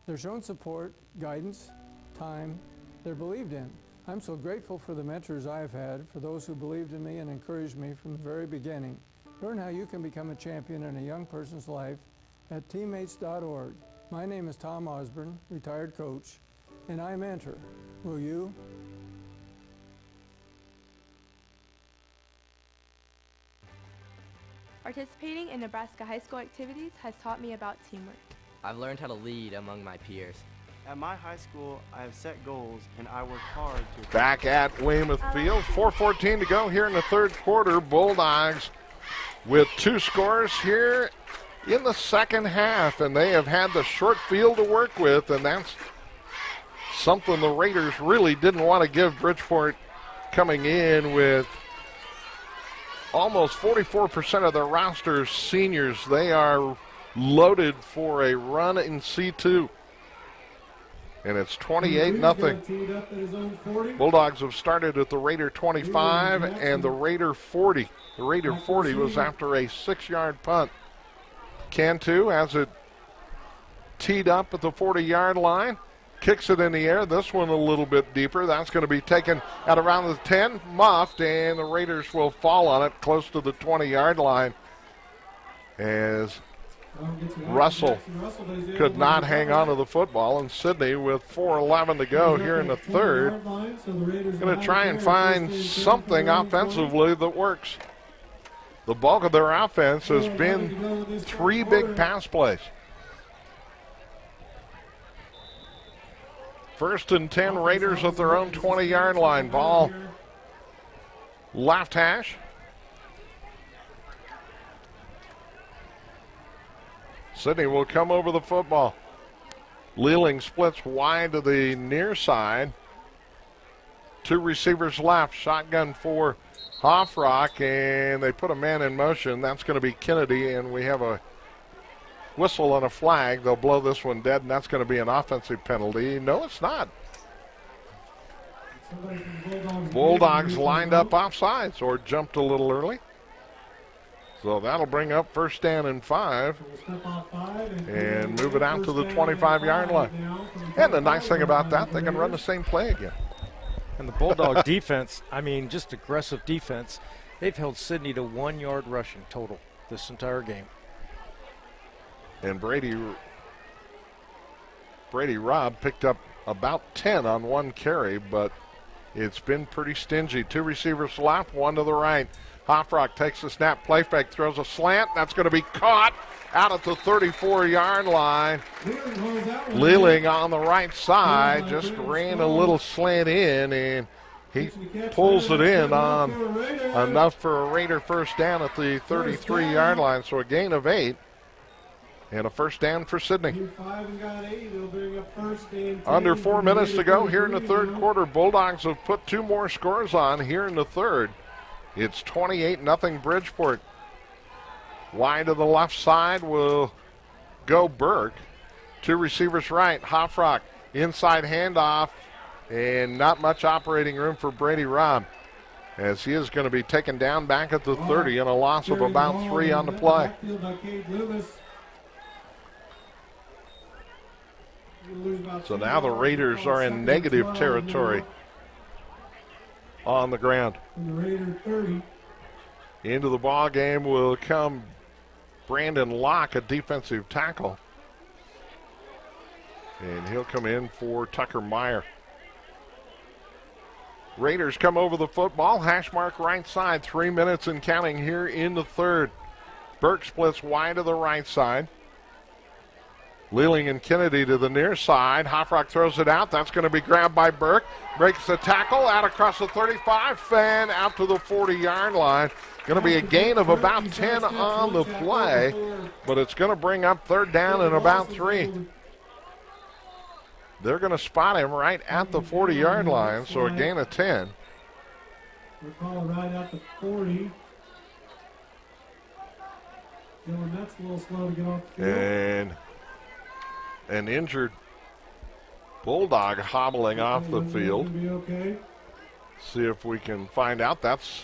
They're shown support, guidance, time. They're believed in. I'm so grateful for the mentors I've had, for those who believed in me and encouraged me from the very beginning. Learn how you can become a champion in a young person's life at teammates.org. My name is Tom Osborne, retired coach, and I mentor. Will you?
Participating in Nebraska high school activities has taught me about teamwork.
I've learned how to lead among my peers.
At my high school, I have set goals and I work hard to.
Back at Weymouth Field, 4:14 to go here in the third quarter. Bulldogs with two scores here in the second half, and they have had the short field to work with, and that's something the Raiders really didn't want to give Bridgeport, coming in with almost 44% of their roster seniors. They are loaded for a run in C2. And it's 28-0. Bulldogs have started at the Raider 25 and the Raider 40. The Raider 40 was after a 6-yard punt. Cantu has it teed up at the 40-yard line. Kicks it in the air. This one a little bit deeper. That's going to be taken at around the 10, muffed, and the Raiders will fall on it close to the 20-yard line as Russell could not hang on to the football, and Sidney with 4:11 to go here in the third going to try and find something offensively that works. The bulk of their offense has been 3 big pass plays. 1st and 10, Raiders at their own 20-yard line. Ball left hash. Sidney will come over the football. Lealing splits wide to the near side. 2 receivers left. Shotgun for Hoffrock, and they put a man in motion. That's going to be Kennedy, and we have a whistle and a flag. They'll blow this one dead, and that's going to be an offensive penalty. No, it's not. Bulldogs lined up offsides or jumped a little early. So that'll bring up 1st down and 5 and move it out to the 25-yard line. And the nice thing about that, they can run the same play again.
And the Bulldog defense, I mean, just aggressive defense. They've held Sidney to 1 yard rushing total this entire game.
And Brady Robb picked up about 10 on 1 carry, but it's been pretty stingy. 2 receivers left, 1 to the right. Hoffrock takes the snap, play fake, throws a slant. That's going to be caught out at the 34-yard line. Lealing on the right side just ran a little slant in, and he pulls it in on enough for a Raider 1st down at the 33-yard line. So a gain of 8 and a 1st down for Sidney. Under 4 minutes to go here in the third quarter. Bulldogs have put 2 more scores on here in the third. It's 28-0 Bridgeport. Wide to the left side will go Burke. 2 receivers right. Hoffrock inside handoff, and not much operating room for Brady Robb, as he is going to be taken down back at the 30 and a loss of about 3 on the play. So now the Raiders are in negative territory on the ground. Into the ball game will come Brandon Locke, a defensive tackle. And he'll come in for Tucker Meyer. Raiders come over the football, hash mark right side, 3 minutes and counting here in the third. Burke splits wide to the right side. Lealing and Kennedy to the near side. Hoffrock throws it out. That's going to be grabbed by Burke. Breaks the tackle out across the 35, fan out to the 40-yard line. Going to be a gain of about 10 on the play, but it's going to bring up third down and about 3. They're going to spot him right at the 40-yard line, so a gain of 10.
We're calling right at the 40. Dylan Metz a little slow to get off the field.
And an injured Bulldog hobbling off the field. See if we can find out. That's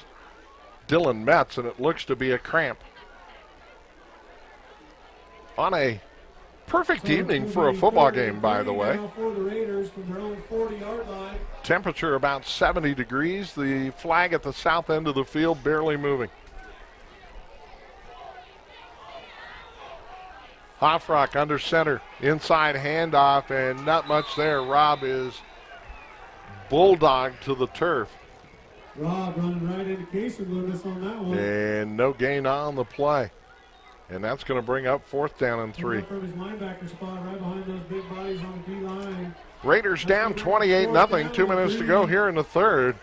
Dylan Metz, and it looks to be a cramp. On a perfect evening for a football game, by the way. Temperature about 70 degrees. The flag at the south end of the field barely moving. Hoffrock under center, inside handoff, and not much there. Robb is bulldog to the turf.
Robb running right into Casey Loomis on that one.
And no gain on the play. And that's going to bring up fourth down and 3.
From his linebacker spot right behind those big bodies on the D-line.
Raiders down 28-0, 2 minutes to go here in the third.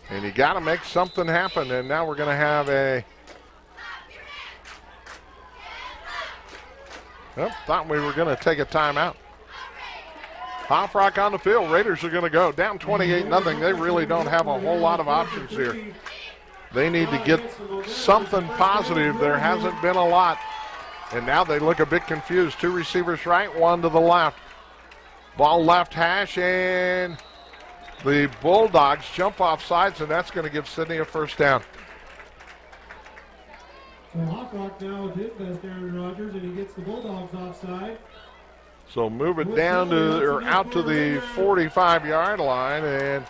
And you got to make something happen, and now we're going to have a... Well, thought we were going to take a timeout. Hoffrock on the field. Raiders are going to go down 28-0. They really don't have a whole lot of options here. They need to get something positive. There hasn't been a lot. And now they look a bit confused. 2 receivers right, 1 to the left. Ball left hash, and the Bulldogs jump off sides, and that's going to give Sidney a first down.
So Hoffrock now with his best Aaron Rodgers, and he gets the Bulldogs offside.
So move it down to, or out to the 45-yard line, and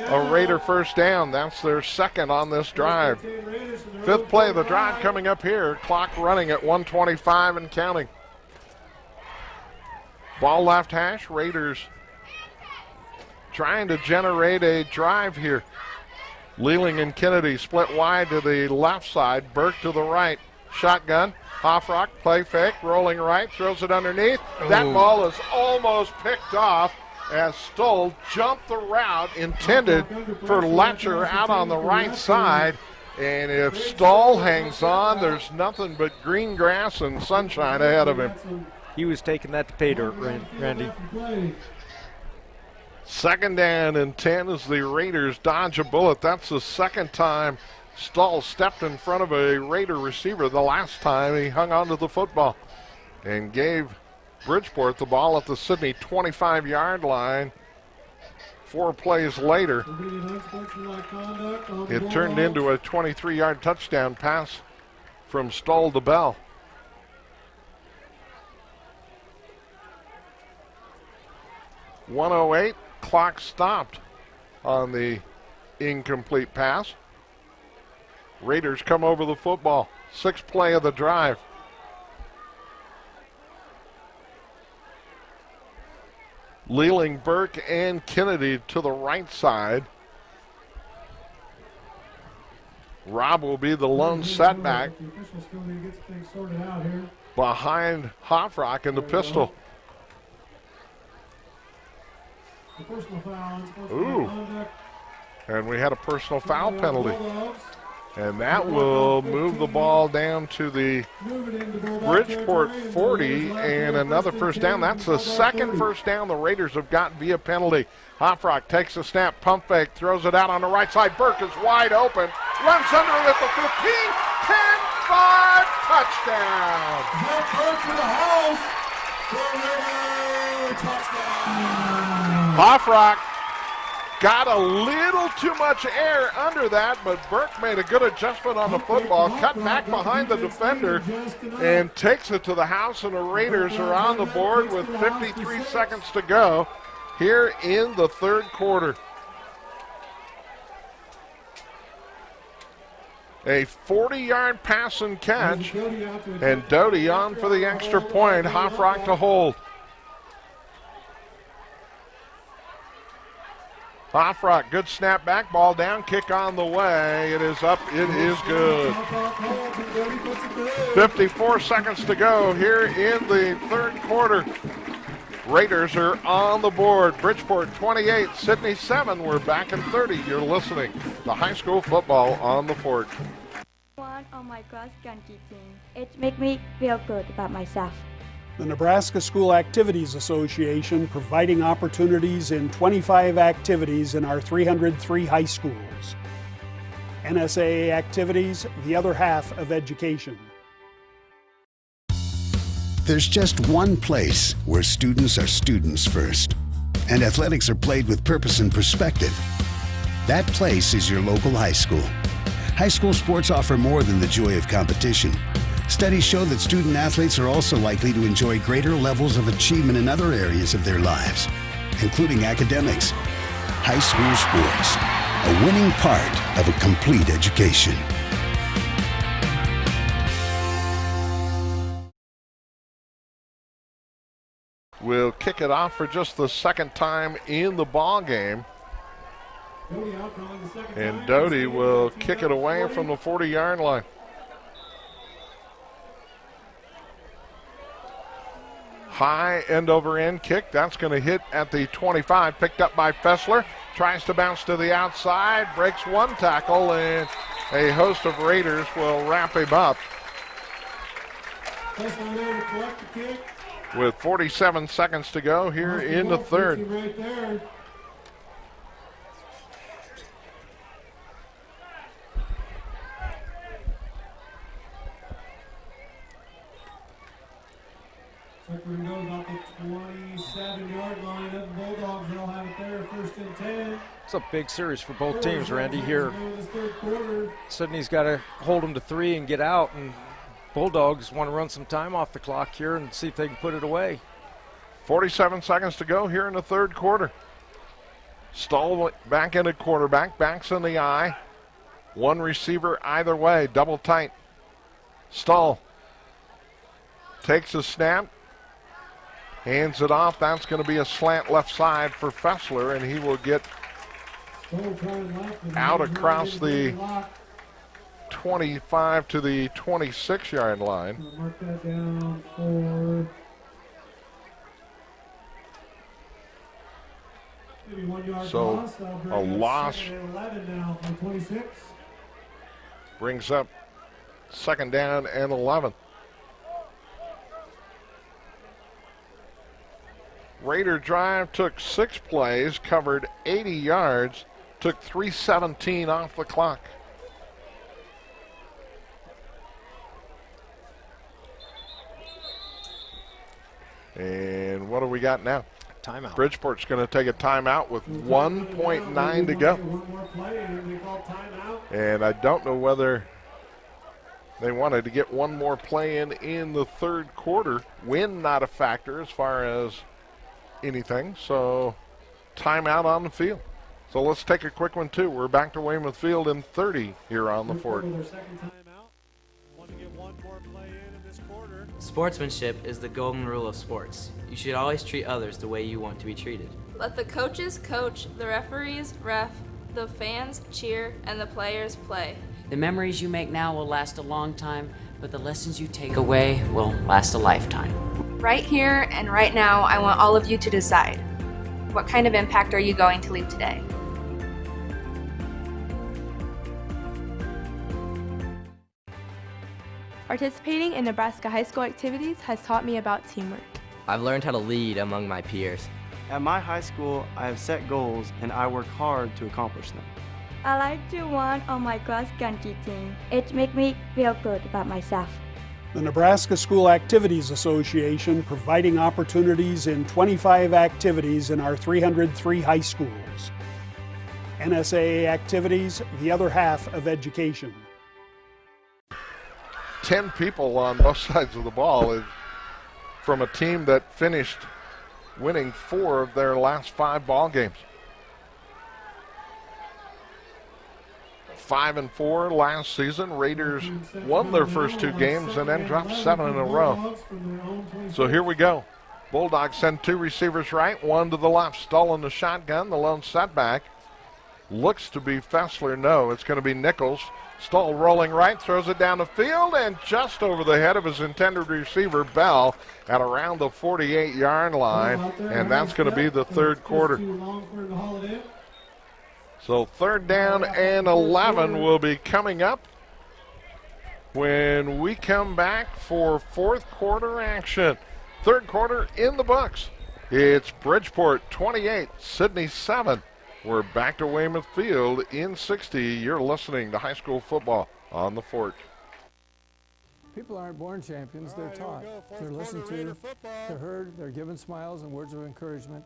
a Raider first down. That's their second on this drive. 5th play of the drive coming up here. Clock running at 1:25 and counting. Ball left hash. Raiders trying to generate a drive here. Lealing and Kennedy split wide to the left side. Burke to the right. Shotgun. Hoffrock, play fake, rolling right, throws it underneath. That ball is almost picked off as Stoll jumped the route intended for Letcher out on the right side. And if Stoll hangs on, there's nothing but green grass and sunshine ahead of him.
He was taking that to pay dirt, Randy.
2nd down and 10 as the Raiders dodge a bullet. That's the second time Stoll stepped in front of a Raider receiver. The last time he hung onto the football and gave Bridgeport the ball at the Sidney 25-yard line. 4 plays later, it turned into a 23-yard touchdown pass from Stoll to Bell. .108, clock stopped on the incomplete pass. Raiders come over the football. 6th play of the drive. Lealing, Burke, and Kennedy to the right side. Robb will be the lone setback behind Hoffrock in the pistol. Ooh. And we had a personal foul penalty. And that will move the ball down to the Bridgeport 40 and another first down. That's the second first down the Raiders have got via penalty. Hoffrock takes a snap, pump fake, throws it out on the right side. Burke is wide open. runs under it at the 15, 10, 5, touchdown. Hofrock got a little too much air under that, but Burke made a good adjustment on the football, cut back behind the defender, and takes it to the house, and the Raiders are on the board with 53 seconds to go here in the third quarter. A 40-yard pass and catch, and Doty on for the extra point. Hofrock to hold. Hofrock, good snap back, ball down, kick on the way. It is up, it is good. 54 seconds to go here in the third quarter. Raiders are on the board. Bridgeport 28, Sidney 7. We're back in 30. You're listening to high school football on the Fort.
One on my cross country team. It makes me feel good about myself.
The Nebraska School Activities Association providing opportunities in 25 activities in our 303 high schools. NSAA activities, the other half of education.
There's just one place where students are students first, and athletics are played with purpose and perspective. That place is your local high school. High school sports offer more than the joy of competition. Studies show that student athletes are also likely to enjoy greater levels of achievement in other areas of their lives, including academics. High school sports, a winning part of a complete education.
We'll kick it off for just the second time in the ball game. And Doty will kick it away from the 40-yard line. High end over end kick. That's going to hit at the 25. Picked up by Fessler. Tries to bounce to the outside. Breaks one tackle, and a host of Raiders will wrap him up. With 47 seconds to go here in the third.
We're going to go about the 27-yard line of the Bulldogs. They'll have it there, 1st and 10.
It's a big series for both teams, Randy. Here, Sidney's got to hold them to 3 and get out, and Bulldogs want to run some time off the clock here and see if they can put it away.
47 seconds to go here in the third quarter. Stoll back in at quarterback, backs in the eye. One receiver either way, double tight. Stoll takes a snap. Hands it off. That's going to be a slant left side for Fessler, and he will get out across the 25 to the 26-yard line.
Mark that down for maybe 1 yard
So
loss.
a loss
11 now from 26.
Brings up 2nd down and 11. Raider drive took 6 plays, covered 80 yards, took 3:17 off the clock. And what do we got now?
Timeout.
Bridgeport's going to take a timeout with 1.9 to go. And I don't know whether they wanted to get one more play in the third quarter. Win not a factor as far as anything, so timeout on the field. So let's take a quick one too. We're back to Weymouth Field in 30 here on the Fort.
Sportsmanship is the golden rule of sports. You should always treat others the way you want to be treated.
Let the coaches coach, the referees ref, the fans cheer, and the players play.
The memories you make now will last a long time, but the lessons you take away will last a lifetime.
Right here and right now, I want all of you to decide. What kind of impact are you going to leave today?
Participating in Nebraska high school activities has taught me about teamwork.
I've learned how to lead among my peers.
At my high school, I have set goals and I work hard to accomplish them.
I like to run on my cross country team. It makes me feel good about myself.
The Nebraska School Activities Association providing opportunities in 25 activities in our 303 high schools. NSAA activities, the other half of education.
10 people on both sides of the ball is from a team that finished winning 4 of their last 5 ball games. 5-4 last season. Raiders won their first 2 games and then dropped 7 in a row. So here we go. Bulldogs send 2 receivers right, 1 to the left. Stoll in the shotgun, the lone setback. Looks to be Fessler. No, it's going to be Nichols. Stoll rolling right, throws it down the field, and just over the head of his intended receiver, Bell, at around the 48-yard line, and that's going to be the third quarter. So 3rd down and 11 will be coming up when we come back for 4th quarter action. 3rd quarter in the books. It's Bridgeport 28, Sidney 7. We're back to Weymouth Field in 60. You're listening to high school football on the Fort.
People aren't born champions, they're taught. They're listened to, they're heard, they're given smiles and words of encouragement.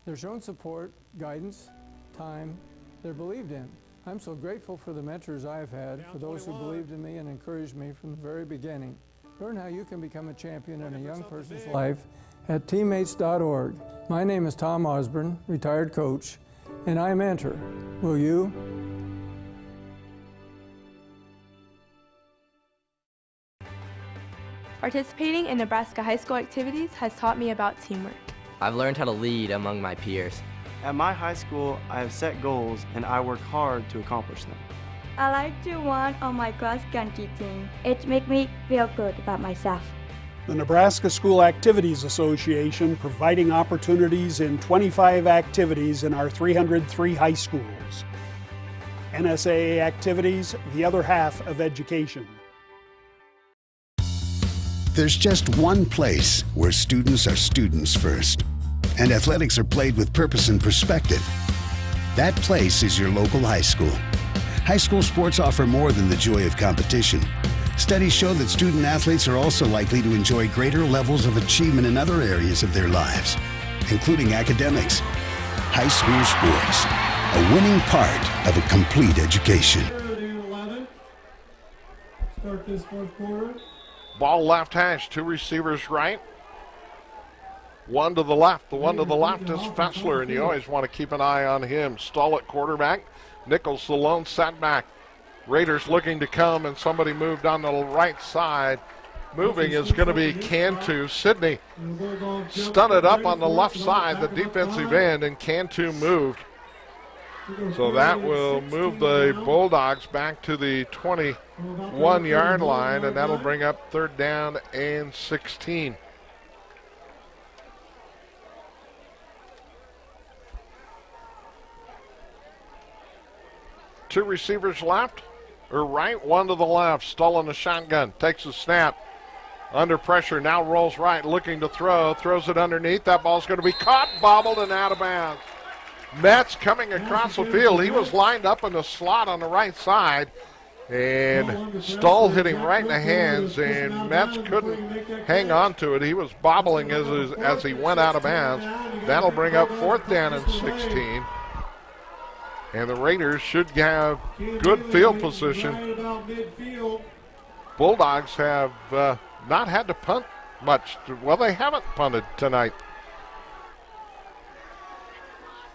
They're shown support, guidance, time, they're believed in. I'm so grateful for the mentors I've had, for those who believed in me and encouraged me from the very beginning. Learn how you can become a champion in a young person's life at teammates.org. My name is Tom Osborne, retired coach, and I mentor. Will you?
Participating in Nebraska high school activities has taught me about teamwork.
I've learned how to lead among my peers.
At my high school, I have set goals and I work hard to accomplish them.
I like to run on my cross country team. It makes me feel good about myself.
The Nebraska School Activities Association providing opportunities in 25 activities in our 303 high schools. NSAA activities, the other half of education.
There's just one place where students are students first, and athletics are played with purpose and perspective. That place is your local high school. High school sports offer more than the joy of competition. Studies show that student athletes are also likely to enjoy greater levels of achievement in other areas of their lives, including academics. High school sports, a winning part of a complete education.
Start this 4th quarter.
Ball left hash, 2 receivers right. 1 to the left. The one to the left is Fessler, and you always want to keep an eye on him. Stoll at quarterback. Nichols, the lone setback. Raiders looking to come, and somebody moved on the right side. Moving is going to be Cantu. Sidney stunted up on the left side, the defensive end, and Cantu moved. So that will move the Bulldogs back to the 21-yard line, and that'll bring up 3rd down and 16. Two receivers left, or right, 1 to the left. Stoll in the shotgun, takes a snap. Under pressure, now rolls right, looking to throw, throws it underneath. That ball's going to be caught, bobbled, and out of bounds. Metz coming across the field. He was lined up in the slot on the right side, and Stoll hit him right in the hands, and Metz couldn't hang on to it. He was bobbling as he went out of bounds. That'll bring up 4th down and 16. And the Raiders should have good field position. Bulldogs have not had to punt much. Well, they haven't punted tonight.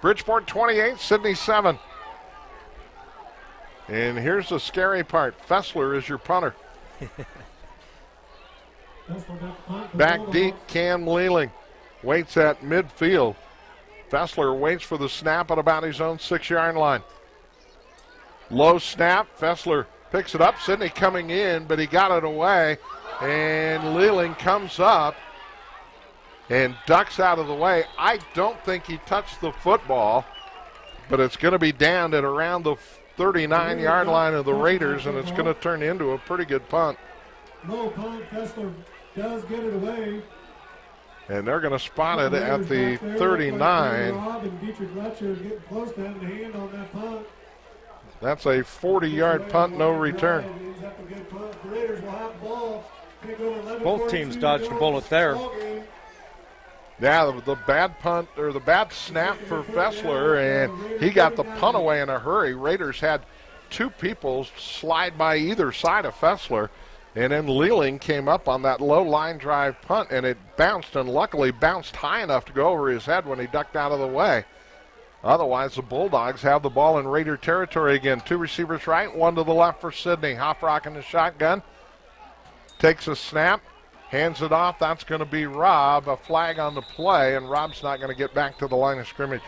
Bridgeport 28, Sidney 7. And here's the scary part. Fessler is your punter. Back deep, Cam Lealing waits at midfield. Fessler waits for the snap at about his own 6-yard line. Low snap, Fessler picks it up. Sidney coming in, but he got it away. And Lealing comes up and ducks out of the way. I don't think he touched the football, but it's going to be down at around the 39-yard line of the Raiders, and it's going to turn into a pretty good punt.
Low punt, Fessler does get it away.
And they're going to spot it at the 39. That's a 40-yard punt, no return.
Both teams dodged a bullet there.
Yeah, the bad punt, or the bad snap for Fessler, and he got the punt away in a hurry. Raiders had two people slide by either side of Fessler, and then Lealing came up on that low line drive punt, and it bounced, and luckily bounced high enough to go over his head when he ducked out of the way. Otherwise, the Bulldogs have the ball in Raider territory again. Two receivers right, one to the left for Sidney. Hofrock in the shotgun. Takes a snap, hands it off. That's going to be Rob. A flag on the play, and Rob's not going to get back to the line of scrimmage.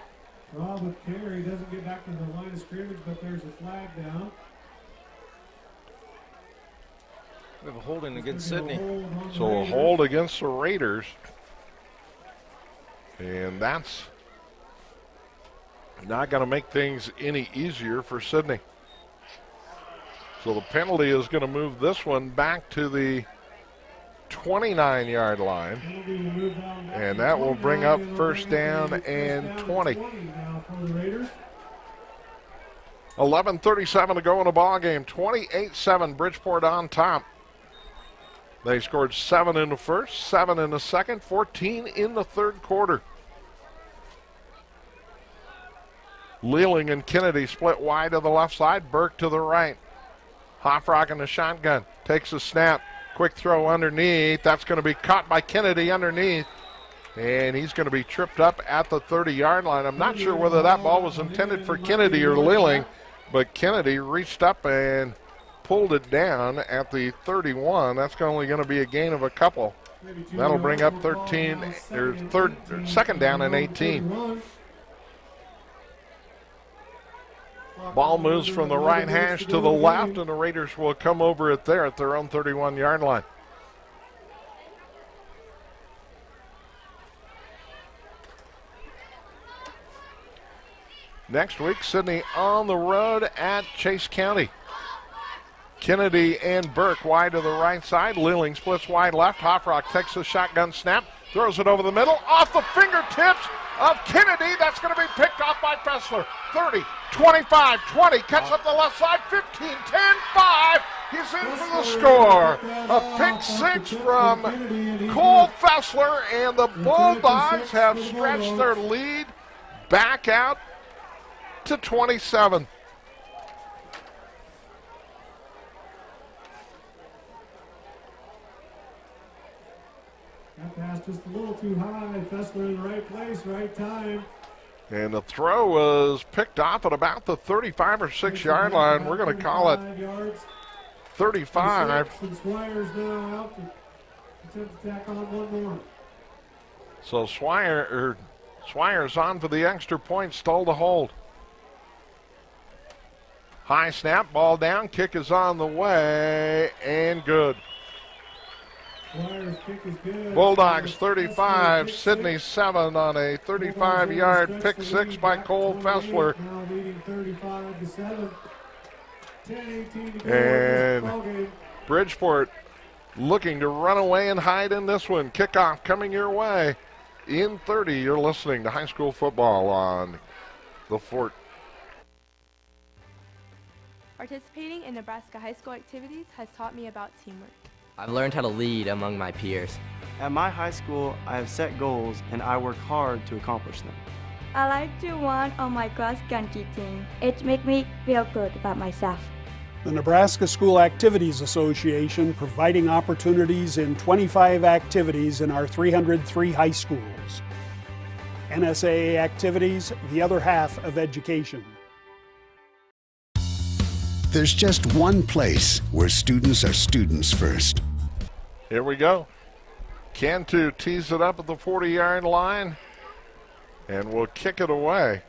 Rob with carry doesn't get back to the line of scrimmage, but there's a flag down.
We have a holding against Sidney.
So a hold against the Raiders. And that's not going to make things any easier for Sidney. So the penalty is going to move this one back to the 29-yard line. And that will bring up first down and 20. 11:37 to go in the ball game. 28-7, Bridgeport on top. They scored 7 in the first, 7 in the second, 14 in the third quarter. Lealing and Kennedy split wide to the left side, Burke to the right. Hofrock in the shotgun, takes a snap, quick throw underneath. That's going to be caught by Kennedy underneath, and he's going to be tripped up at the 30-yard line. I'm not sure whether that ball was intended for Kennedy or Lealing, but Kennedy reached up and pulled it down at the 31. That's only going to be a gain of a couple. That'll bring up second down and 18. Ball moves from the right hash to the left, and the Raiders will come over it there at their own 31-yard line. Next week, Sidney on the road at Chase County. Kennedy and Burke wide to the right side. Lealing splits wide left. Hofrock takes a shotgun snap, throws it over the middle, off the fingertips of Kennedy. That's going to be picked off by Fessler. 30, 25, 20, cuts up the left side, 15, 10, 5. He's in for the score. A pick six from Cole Fessler, and the Bulldogs have stretched their lead back out to 27.
That pass just a little too high. Fessler in the right place, right time.
And the throw was picked off at about the 35 or 6-yard line. We're going to call it 35.
And Swire's now out to attempt to tack on one more.
So Swire's on for the extra point, stole the hold. High snap, ball down, kick is on the way, and good. Bulldogs 35, Sidney 7 on a 35-yard pick six by Cole Fessler. And Bridgeport looking to run away and hide in this one. Kickoff coming your way in 30. You're listening to high school football on the Fort.
Participating in Nebraska high school activities has taught me about teamwork.
I've learned how to lead among my peers.
At my high school, I have set goals and I work hard to accomplish them.
I like to run on my cross country team. It makes me feel good about myself.
The Nebraska School Activities Association providing opportunities in 25 activities in our 303 high schools. NSAA activities, the other half of education.
There's just one place where students are students first.
Here we go. Cantu tees it up at the 40-yard line and will kick it away.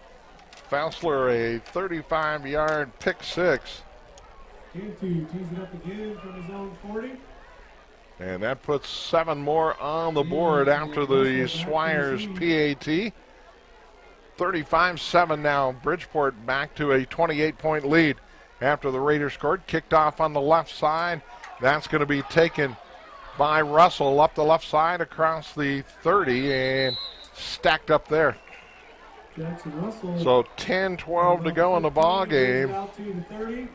Fessler a 35-yard pick six.
Cantu tees it up again from his own 40.
And that puts 7 more on the board after the Swires PAT. 35-7 now. Bridgeport back to a 28-point lead. After the Raiders scored, kicked off on the left side. That's going to be taken by Russell up the left side across the 30 and stacked up there.
Jackson Russell.
So 10-12 to go in the ball game.
Out to the 30.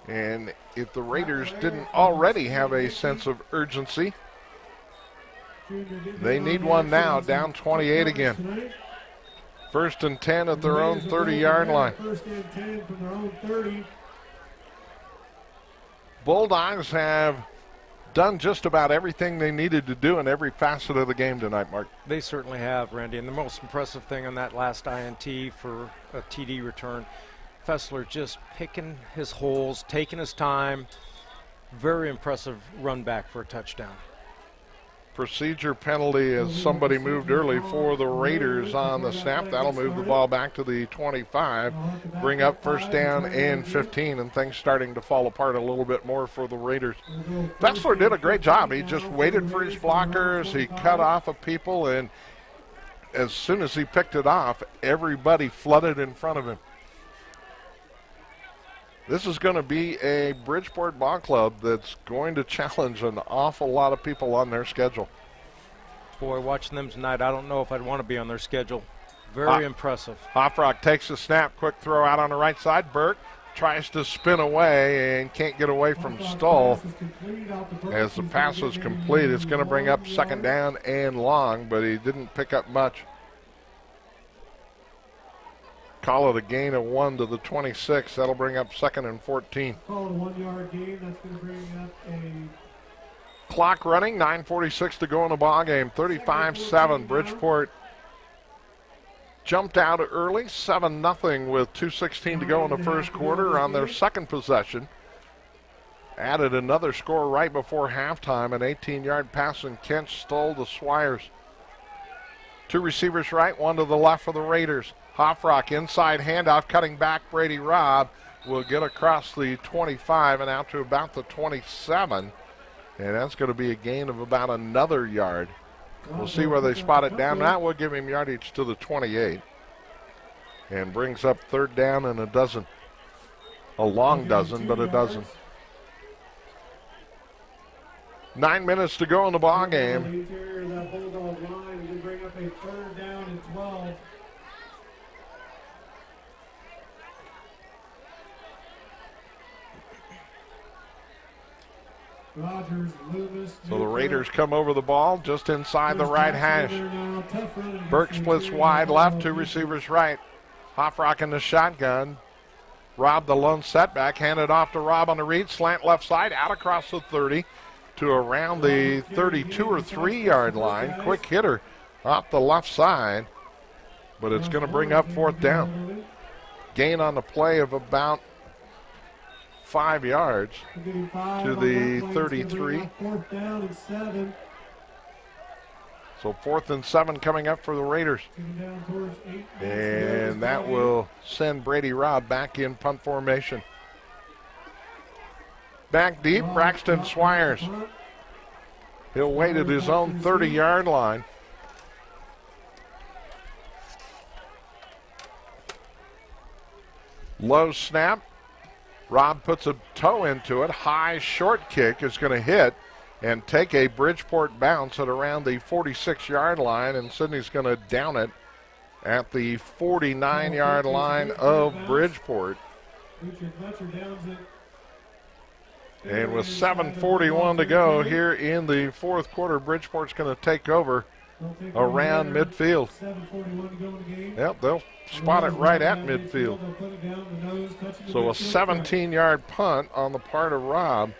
And if the Raiders didn't already have a sense of urgency, they need one now, down 28 again. 1st and 10 at their own 30-yard line.
1st and 10 from their own 30.
Bulldogs have done just about everything they needed to do in every facet of the game tonight, Mark.
They certainly have, Randy. And the most impressive thing on that last INT for a TD return, Fessler just picking his holes, taking his time. Very impressive run back for a touchdown.
Procedure penalty as somebody moved early for the Raiders on the snap. That'll move the ball back to the 25, bring up 1st down and 15, and things starting to fall apart a little bit more for the Raiders. Fessler did a great job. He just waited for his blockers. He cut off of people, and as soon as he picked it off, everybody flooded in front of him. This is going to be a Bridgeport ball club that's going to challenge an awful lot of people on their schedule.
Boy, watching them tonight, I don't know if I'd want to be on their schedule. Very impressive.
Hofrock takes the snap, quick throw out on the right side. Burke tries to spin away and can't get away from Stoll. As the pass is complete, it's going to bring up 2nd down and long, but he didn't pick up much. Call it a gain of 1 to the 26. That'll bring up 2nd and 14.
Call it a 1-yard gain. That's going to bring up a...
Clock running, 9:46 to go in the ball game. 35-7. Bridgeport jumped out early, 7-0 with 2:16 to go in the first quarter on their second possession. Added another score right before halftime, an 18-yard pass, and Kent stole the Swires. 2 receivers right, 1 to the left for the Raiders. Hofrock inside handoff, cutting back. Brady Robb will get across the 25 and out to about the 27. And that's going to be a gain of about another yard. We'll see where they spot it down. That will give him yardage to the 28. And brings up 3rd down and a dozen. A long dozen, but a dozen. 9 minutes to go in the ball game.
That Bulldog line will bring up a 3rd down and 12. Rogers, Loomis,
so the Raiders come over the ball just inside the right hash. Burke splits wide left, 2 receivers right. Hofrock in the shotgun. Robb the lone setback, handed off to Robb on the read, slant left side, out across the 30 to around the 32 or 3-yard line. Quick hitter off the left side, but it's going to bring up 4th down. Gain on the play of about 5 yards to the 33.
4th down and 7.
So 4th and 7 coming up for the Raiders. And that will send Brady Robb back in punt formation. Back deep, Braxton Swires. He'll wait at his own 30-yard line. Low snap. Robb puts a toe into it. High short kick is going to hit and take a Bridgeport bounce at around the 46-yard line, and Sidney's going to down it at the 49-yard line of Bridgeport. And with 7:41 to go here in the 4th quarter, Bridgeport's going to take over around midfield. Yep, they'll spot it right at midfield. So a 17-yard punt on the part of Robb.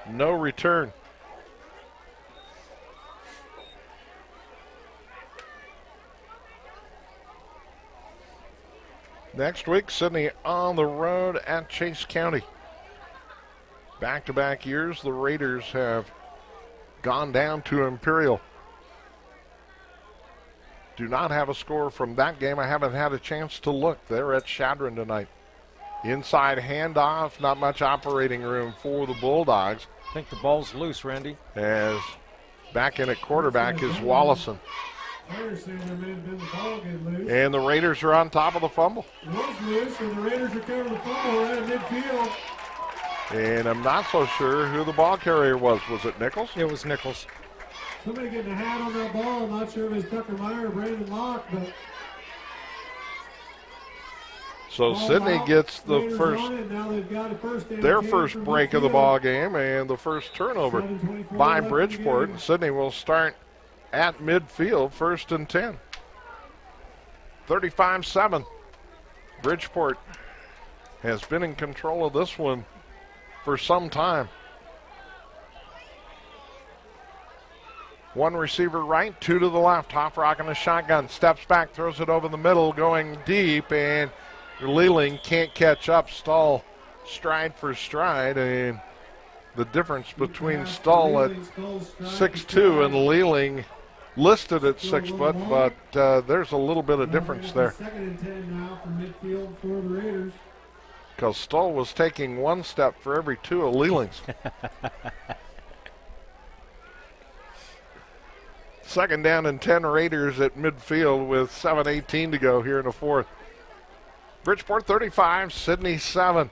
No return. Next week, Sidney on the road at Chase County. Back-to-back years, the Raiders have gone down to Imperial. Do not have a score from that game. I haven't had a chance to look. They're at Chadron tonight. Inside handoff, not much operating room for the Bulldogs.
I think the ball's loose, Randy.
As back in at quarterback is Wallison. And the Raiders are on top of the fumble.
It was loose, and the Raiders recover the fumble right at midfield.
And I'm not so sure who the ball carrier was. Was it Nichols?
It was Nichols.
Somebody getting a hat on that ball. Not sure if it's Tucker Meyer or Brandon Locke, but
so Sidney gets the their first break of the ball game and the first turnover by Bridgeport. And Sidney will start at midfield, 1st and 10. 35-7. Bridgeport has been in control of this one for some time. One receiver right, 2 to the left. Hoffrock in a shotgun, steps back, throws it over the middle, going deep, and Leland can't catch up. Stahl stride for stride, and the difference between Stahl at 6'2" and Leland listed at 6 foot, but there's a little bit of difference there.
2nd and 10 now from midfield for the Raiders.
Because Stahl was taking 1 step for every 2 of Leland's. 2nd down and 10 Raiders at midfield with 7:18 to go here in the 4th. Bridgeport 35, Sidney 7.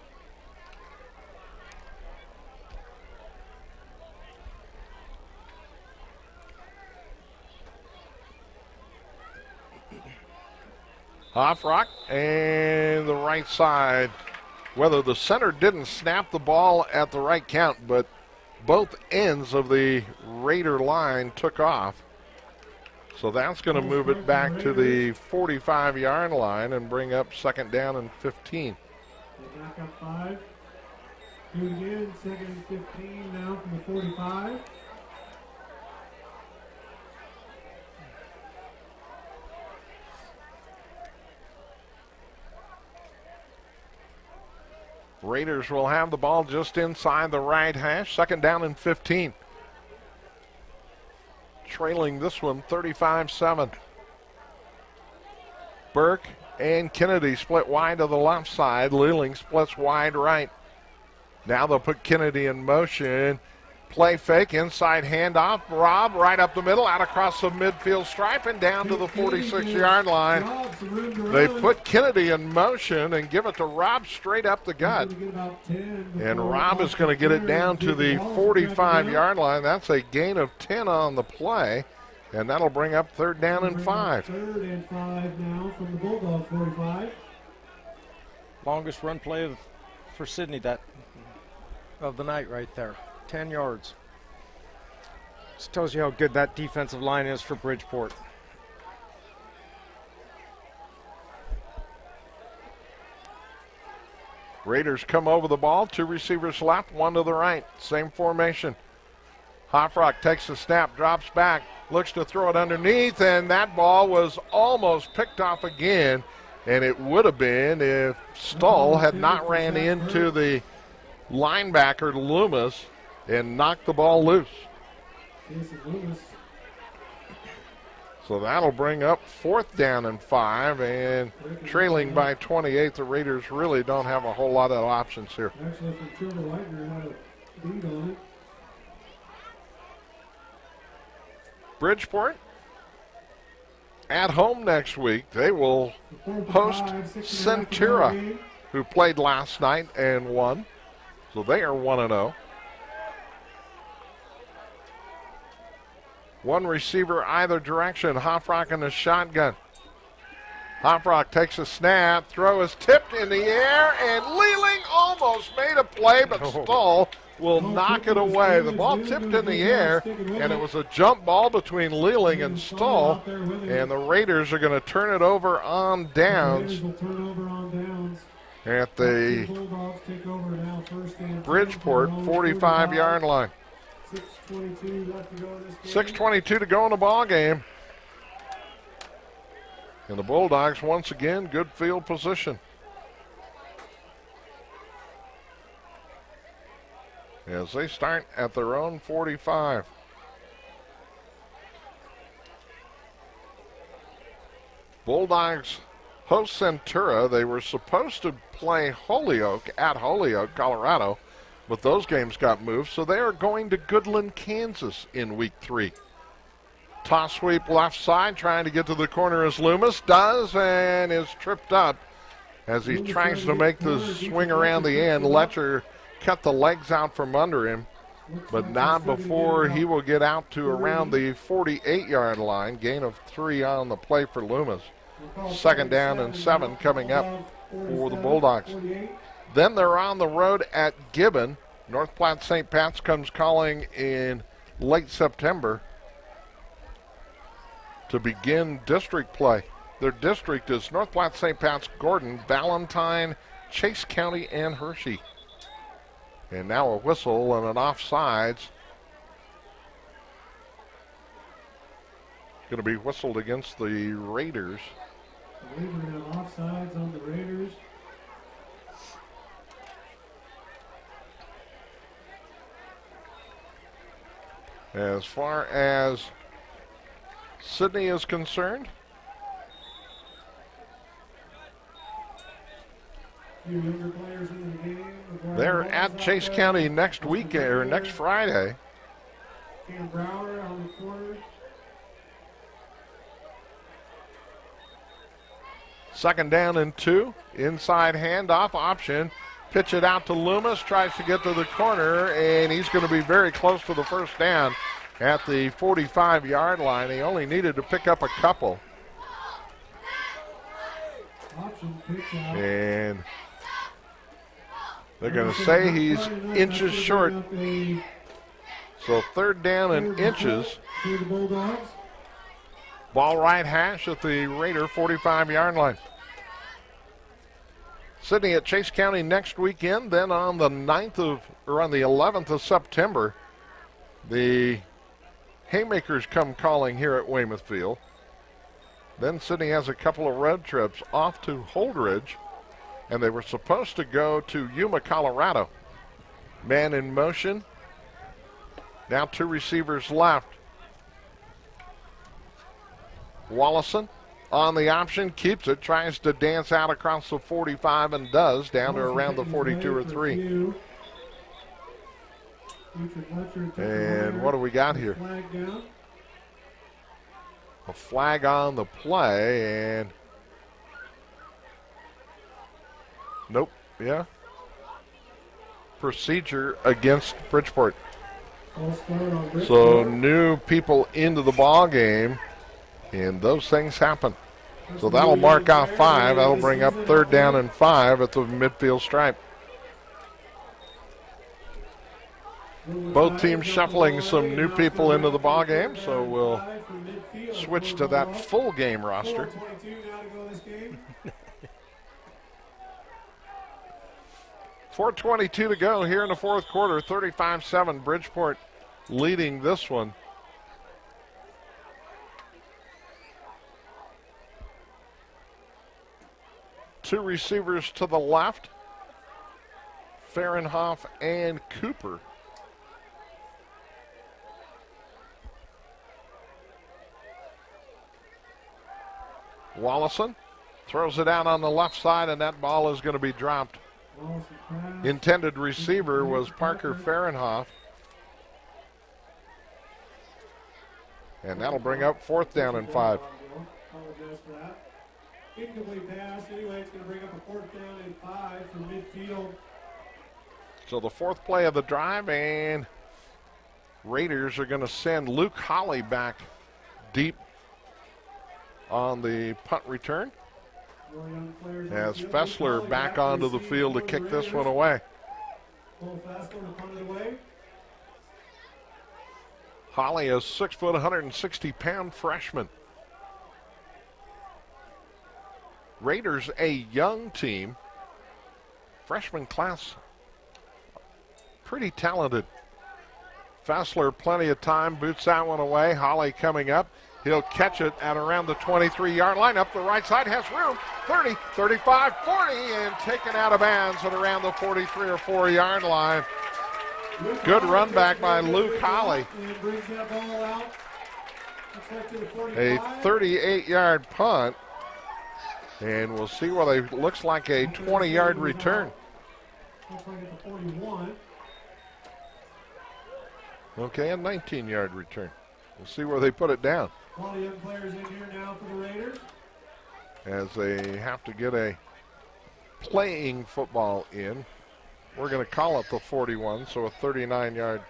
Hoffrock and the right side. Whether the center didn't snap the ball at the right count, but both ends of the Raider line took off. So that's going to move it back to the 45-yard line and bring up 2nd down and 15.
Back up 5. Do it again, 2nd and 15 now from the 45.
Raiders will have the ball just inside the right hash, 2nd down and 15. Trailing this one 35-7. Burke and Kennedy split wide to the left side. Leland splits wide right. Now they'll put Kennedy in motion. Play fake, inside handoff. Robb right up the middle, out across the midfield stripe and down to the 46-yard line. They put Kennedy in motion and give it to Robb straight up the gut. And Robb is going to get it down to the 45-yard line. That's a gain of 10 on the play, and that'll bring up 3rd down and 5.
3rd and 5 now from the Bulldog 45.
Longest run play for Sidney of the night right there. 10 yards. This tells you how good that defensive line is for Bridgeport.
Raiders come over the ball. 2 receivers left, 1 to the right. Same formation. Hoffrock takes the snap, drops back, looks to throw it underneath, and that ball was almost picked off again, and it would have been if Stahl had not ran into the linebacker Loomis and knocked the ball loose. So that'll bring up 4th down and 5, and trailing by 28, the Raiders really don't have a whole lot of options here.
Actually, for Trevor Leitner had a lead on it.
Bridgeport at home next week. They will host Centura, who played last night and won. So they are 1-0. 1 receiver either direction. Hoffrock in the shotgun. Hoffrock takes a snap. Throw is tipped in the air, and Leland almost made a play, but Stahl will knock it away. The ball tipped in the air, and it was a jump ball between Leland and Stahl, and the Raiders are going to turn it over on downs at the Bridgeport 45-yard line. 6:22 to go in the ball game. And the Bulldogs, once again, good field position. As they start at their own 45. Bulldogs host Centura. They were supposed to play Holyoke at Holyoke, Colorado, but those games got moved, so they are going to Goodland, Kansas in week 3. Toss sweep left side, trying to get to the corner as Loomis does, and is tripped up as he tries to make the swing around the end. Letcher cut the legs out from under him, but not before he will get out to around the 48-yard line. Gain of 3 on the play for Loomis. 2nd down and 7 coming up for the Bulldogs. Then they're on the road at Gibbon. North Platte St. Pat's comes calling in late September to begin district play. Their district is North Platte, St. Pat's, Gordon, Valentine, Chase County, and Hershey. And now a whistle and an offsides. Going to be whistled against the Raiders.
We're going to have offsides on the Raiders.
As far as Sidney is concerned, they're at Chase County next week or next Friday.
Cam Brower on the corner.
2nd down and 2. Inside handoff option. Pitch it out to Loomis. Tries to get to the corner, and he's going to be very close to the first down at the 45-yard line. He only needed to pick up a couple. And they're going to say he's inches short. So 3rd down and inches. Ball right hash at the Raider 45-yard line. Sidney at Chase County next weekend. Then on the 11th of September, the Haymakers come calling here at Weymouth Field. Then Sidney has a couple of road trips off to Holdridge, and they were supposed to go to Yuma, Colorado. Man in motion. Now 2 receivers left. Wallison on the option, keeps it, tries to dance out across the 45 and does, down to around the 42 or 3. And what do we got here? A flag on the play, and nope, yeah. Procedure against Bridgeport. So new people into the ball game, and those things happen. So that'll mark off 5. That'll bring up 3rd down and 5 at the midfield stripe. Both teams shuffling some new people into the ball game, so we'll switch to that full game roster. 4:22 to go here in the 4th quarter. 35-7 Bridgeport leading this one. Two receivers to the left, Fahrenhoff and Cooper. Wallison throws it out on the left side, and that ball is going to be dropped. Intended receiver was Parker Fahrenhoff. And that'll bring up 4th down and 5.
Incomplete pass. Anyway, it's going to bring up a 4th down and 5 from midfield.
So the 4th play of the drive, and Raiders are going to send Luke Holly back deep on the punt return. As Fessler back onto the field to kick this one away. Holly is 6 foot, 160-pound freshman. Raiders, a young team. Freshman class, pretty talented. Fessler, plenty of time, boots that one away. Holly coming up. He'll catch it at around the 23-yard line. Up the right side, has room. 30, 35, 40, and taken out of bounds at around the 43 or 4-yard line. Good run back by Luke Holly. A 38-yard punt. And we'll see what it looks like a 20-yard return. Okay, a 19-yard return. We'll see where they put it down.
All the young players in here now for the Raiders.
As they have to get a playing football in. We're going to call it the 41, so a 39-yard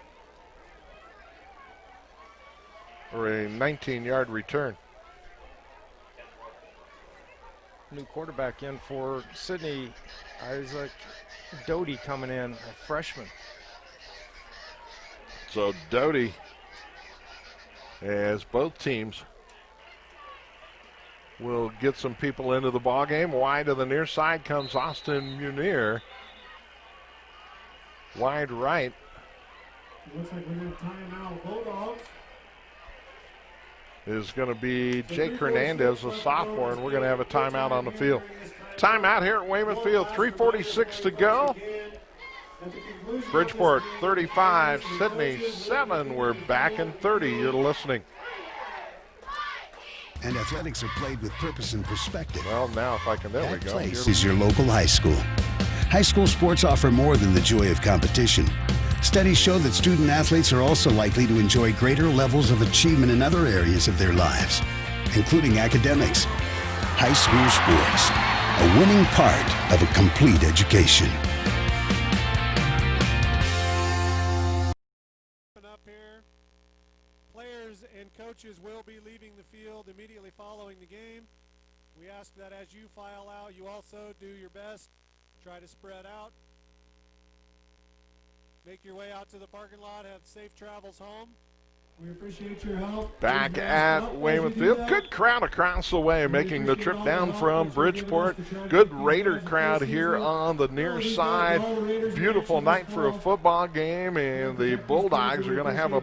or a 19-yard return.
New quarterback in for Sidney, Isaac Doty coming in, a freshman.
So Doty, as both teams will get some people into the ball game. Wide to the near side comes Austin Munir. Wide right.
Looks like we're going to timeout Bulldogs.
Is going to be Jake Hernandez, a sophomore, and we're going to have a timeout on the field. Timeout here at Weymouth Field, 3:46 to go. Bridgeport 35, Sidney 7. We're back in 30. You're listening.
And athletics are played with purpose and perspective.
Well, now if I can, there we
That
go.
place is your local high school. High school sports offer more than the joy of competition. Studies show that student athletes are also likely to enjoy greater levels of achievement in other areas of their lives, including academics. High school sports, a winning part of a complete education.
Up here. Players and coaches will be leaving the field immediately following the game. We ask that as you file out, you also do your best. Try to spread out. Make your way out to the parking lot. Have safe travels home. We appreciate your help.
Back at Weymouth Field. Good crowd across the way making the trip down from Bridgeport. Good Raider crowd here on the near side. Beautiful night for a football game, and the Bulldogs are going to have a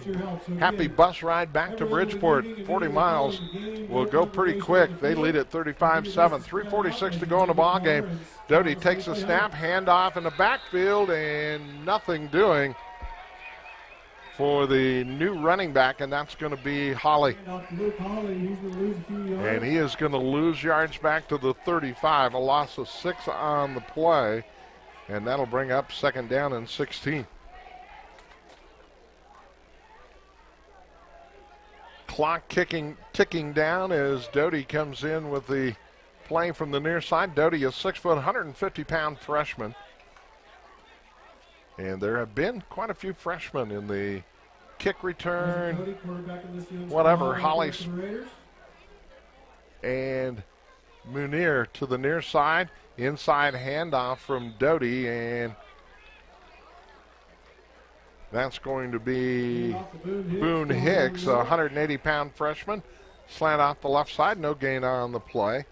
happy bus ride back to Bridgeport. 40 miles will go pretty quick. They lead at 35-7. 3:46 to go in the ball game. Doty takes a snap, handoff in the backfield, and nothing doing for the new running back, and that's going to be Holly. And he is going to lose yards back to the 35, a loss of 6 on the play, and that'll bring up 2nd down and 16. Clock ticking down as Doty comes in with the play from the near side. Doty is 6 foot, 150-pound freshman. And there have been quite a few freshmen in the kick return, whatever. Holly and Munir to the near side. Inside handoff from Doty, and that's going to be Boone Hicks, a 180-pound freshman. Slant off the left side, no gain on the play.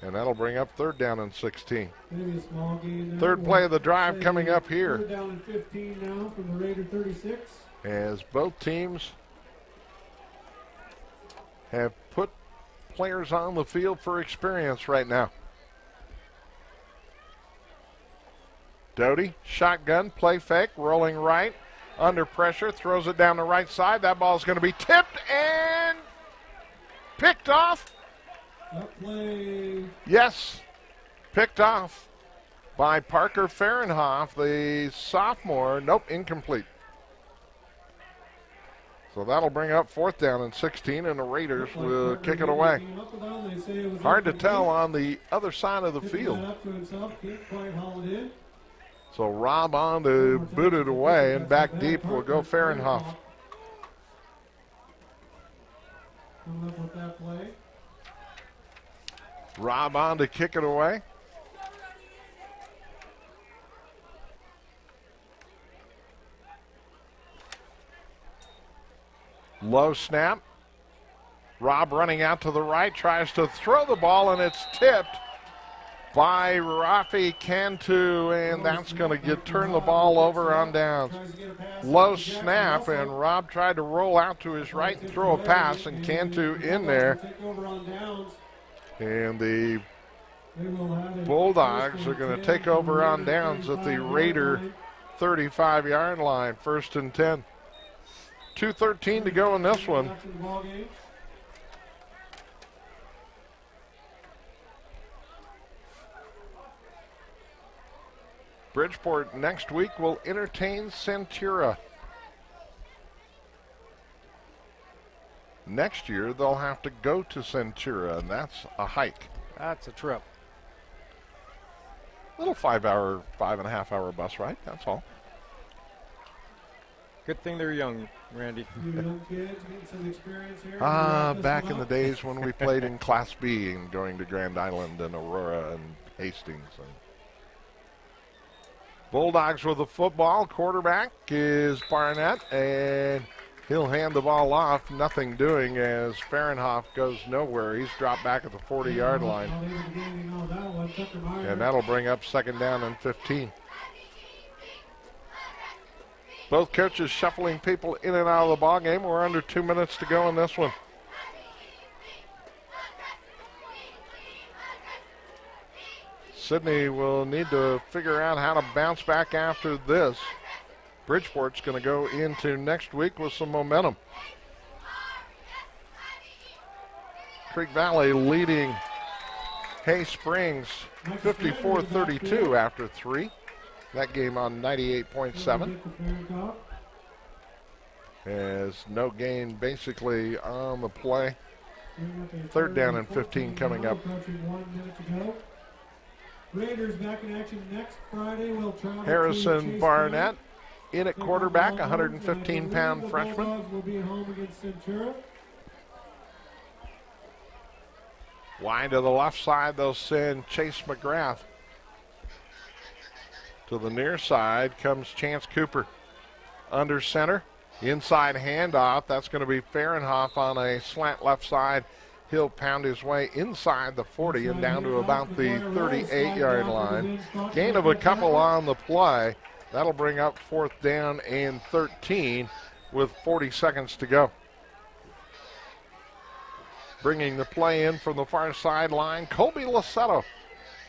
And that'll bring up 3rd down and 16. Third play of the drive coming up here.
3rd down and 15 now from the Raider 36.
As both teams have put players on the field for experience right now. Doty, shotgun, play fake, rolling right, under pressure, throws it down the right side. That ball is going to be tipped and picked off. Yes, picked off by Parker Fahrenhoff, the sophomore. Nope, incomplete. So that'll bring up 4th down and 16, and the Raiders will kick it away. Hard to tell on the other side of the field. So Rob on to boot it away, and back deep will go Fahrenhoff. Rob on to kick it away. Low snap. Rob running out to the right, tries to throw the ball, and it's tipped by Rafi Cantu, and that's going to turn the ball over on downs. Low snap, and Rob tried to roll out to his right and throw a pass, and Cantu in there. And the Bulldogs are going to take over on downs at the Raider 35-yard line, 1st and 10. 2:13 to go in this one. Bridgeport next week will entertain Centura. Next year they'll have to go to Centura, and that's a hike.
That's a trip.
Little 5.5 hour bus ride, that's all.
Good thing they're young, Randy.
You young kids getting some experience here.
Back in the days when we played in Class B and going to Grand Island and Aurora and Hastings. And Bulldogs with the football. Quarterback is Barnett, and he'll hand the ball off. Nothing doing as Fahrenhoff goes nowhere. He's dropped back at the 40-yard line. And that'll bring up second down and 15. Both coaches shuffling people in and out of the ball game. We're under 2 minutes to go in this one. Sidney will need to figure out how to bounce back after this. Bridgeport's going to go into next week with some momentum. Creek Valley leading Hay Springs 54-32 after 3. That game on 98.7. As no gain basically on the play. Third down and 15 coming up.
Raiders back in action next Friday. We'll travel
Harrison Barnett in at quarterback, 115-pound freshman.
Bulldogs will be at home against Centura.
Wide to the left side, they'll send Chase McGrath. To the near side comes Chance Cooper. Under center, inside handoff. That's going to be Fahrenhoff on a slant left side. He'll pound his way inside the 40 and down to about the 38-yard line. Gain of a couple on the play. That'll bring up fourth down and 13 with 40 seconds to go. Bringing the play in from the far sideline, Colby Lassetto,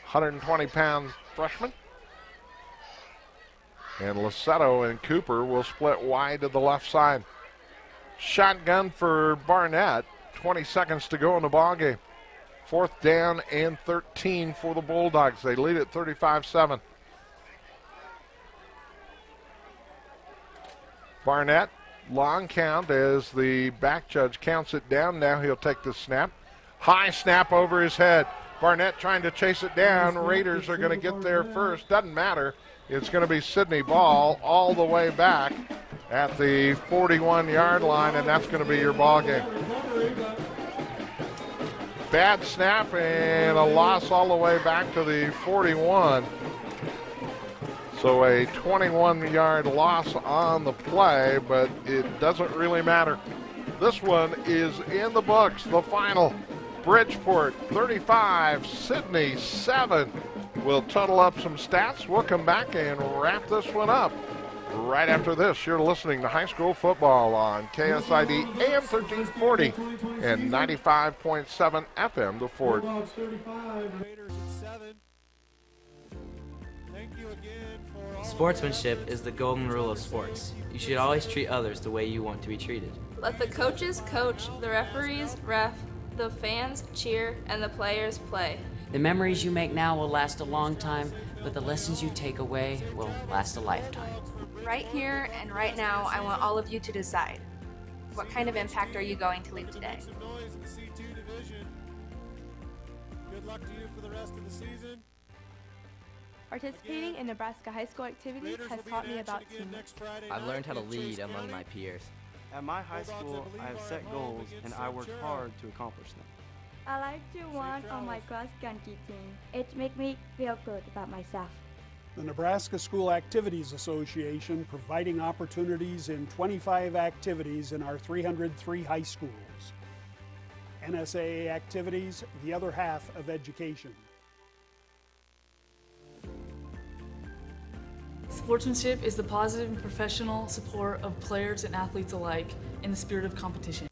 120-pound freshman. And Lassetto and Cooper will split wide to the left side. Shotgun for Barnett. 20 seconds to go in the ballgame. Fourth down and 13 for the Bulldogs. They lead at 35-7. Barnett, long count as the back judge counts it down. Now he'll take the snap. High snap over his head. Barnett trying to chase it down. Raiders are going to get there first. Doesn't matter. It's going to be Sidney ball all the way back at the 41-yard line, and that's going to be your ball game. Bad snap and a loss all the way back to the 41. So a 21-yard loss on the play, but it doesn't really matter. This one is in the books, the final. Bridgeport 35, Sidney 7. We'll total up some stats. We'll come back and wrap this one up. Right after this, you're listening to high school football on KSID AM 1340 and 95.7 FM to Ford.
Bulldogs 35, Raiders at 7. Thank you again for all.
Sportsmanship is the golden rule of sports. You should always treat others the way you want to be treated.
Let the coaches coach, the referees ref, the fans cheer, and the players play.
The memories you make now will last a long time, but the lessons you take away will last a lifetime.
Right here and right now, I want all of you to decide. What kind of impact are you going to leave today?
Some noise in the C2 division. Good luck to you for the rest of the season.
Participating in Nebraska high school activities has taught me about teamwork.
I've learned how to lead among my peers.
At my high school, I have set goals and I work hard to accomplish them.
I like to run on my cross country team. It makes me feel good about myself.
The Nebraska School Activities Association providing opportunities in 25 activities in our 303 high schools. NSAA activities, the other half of education.
Sportsmanship is the positive and professional support of players and athletes alike in the spirit of competition.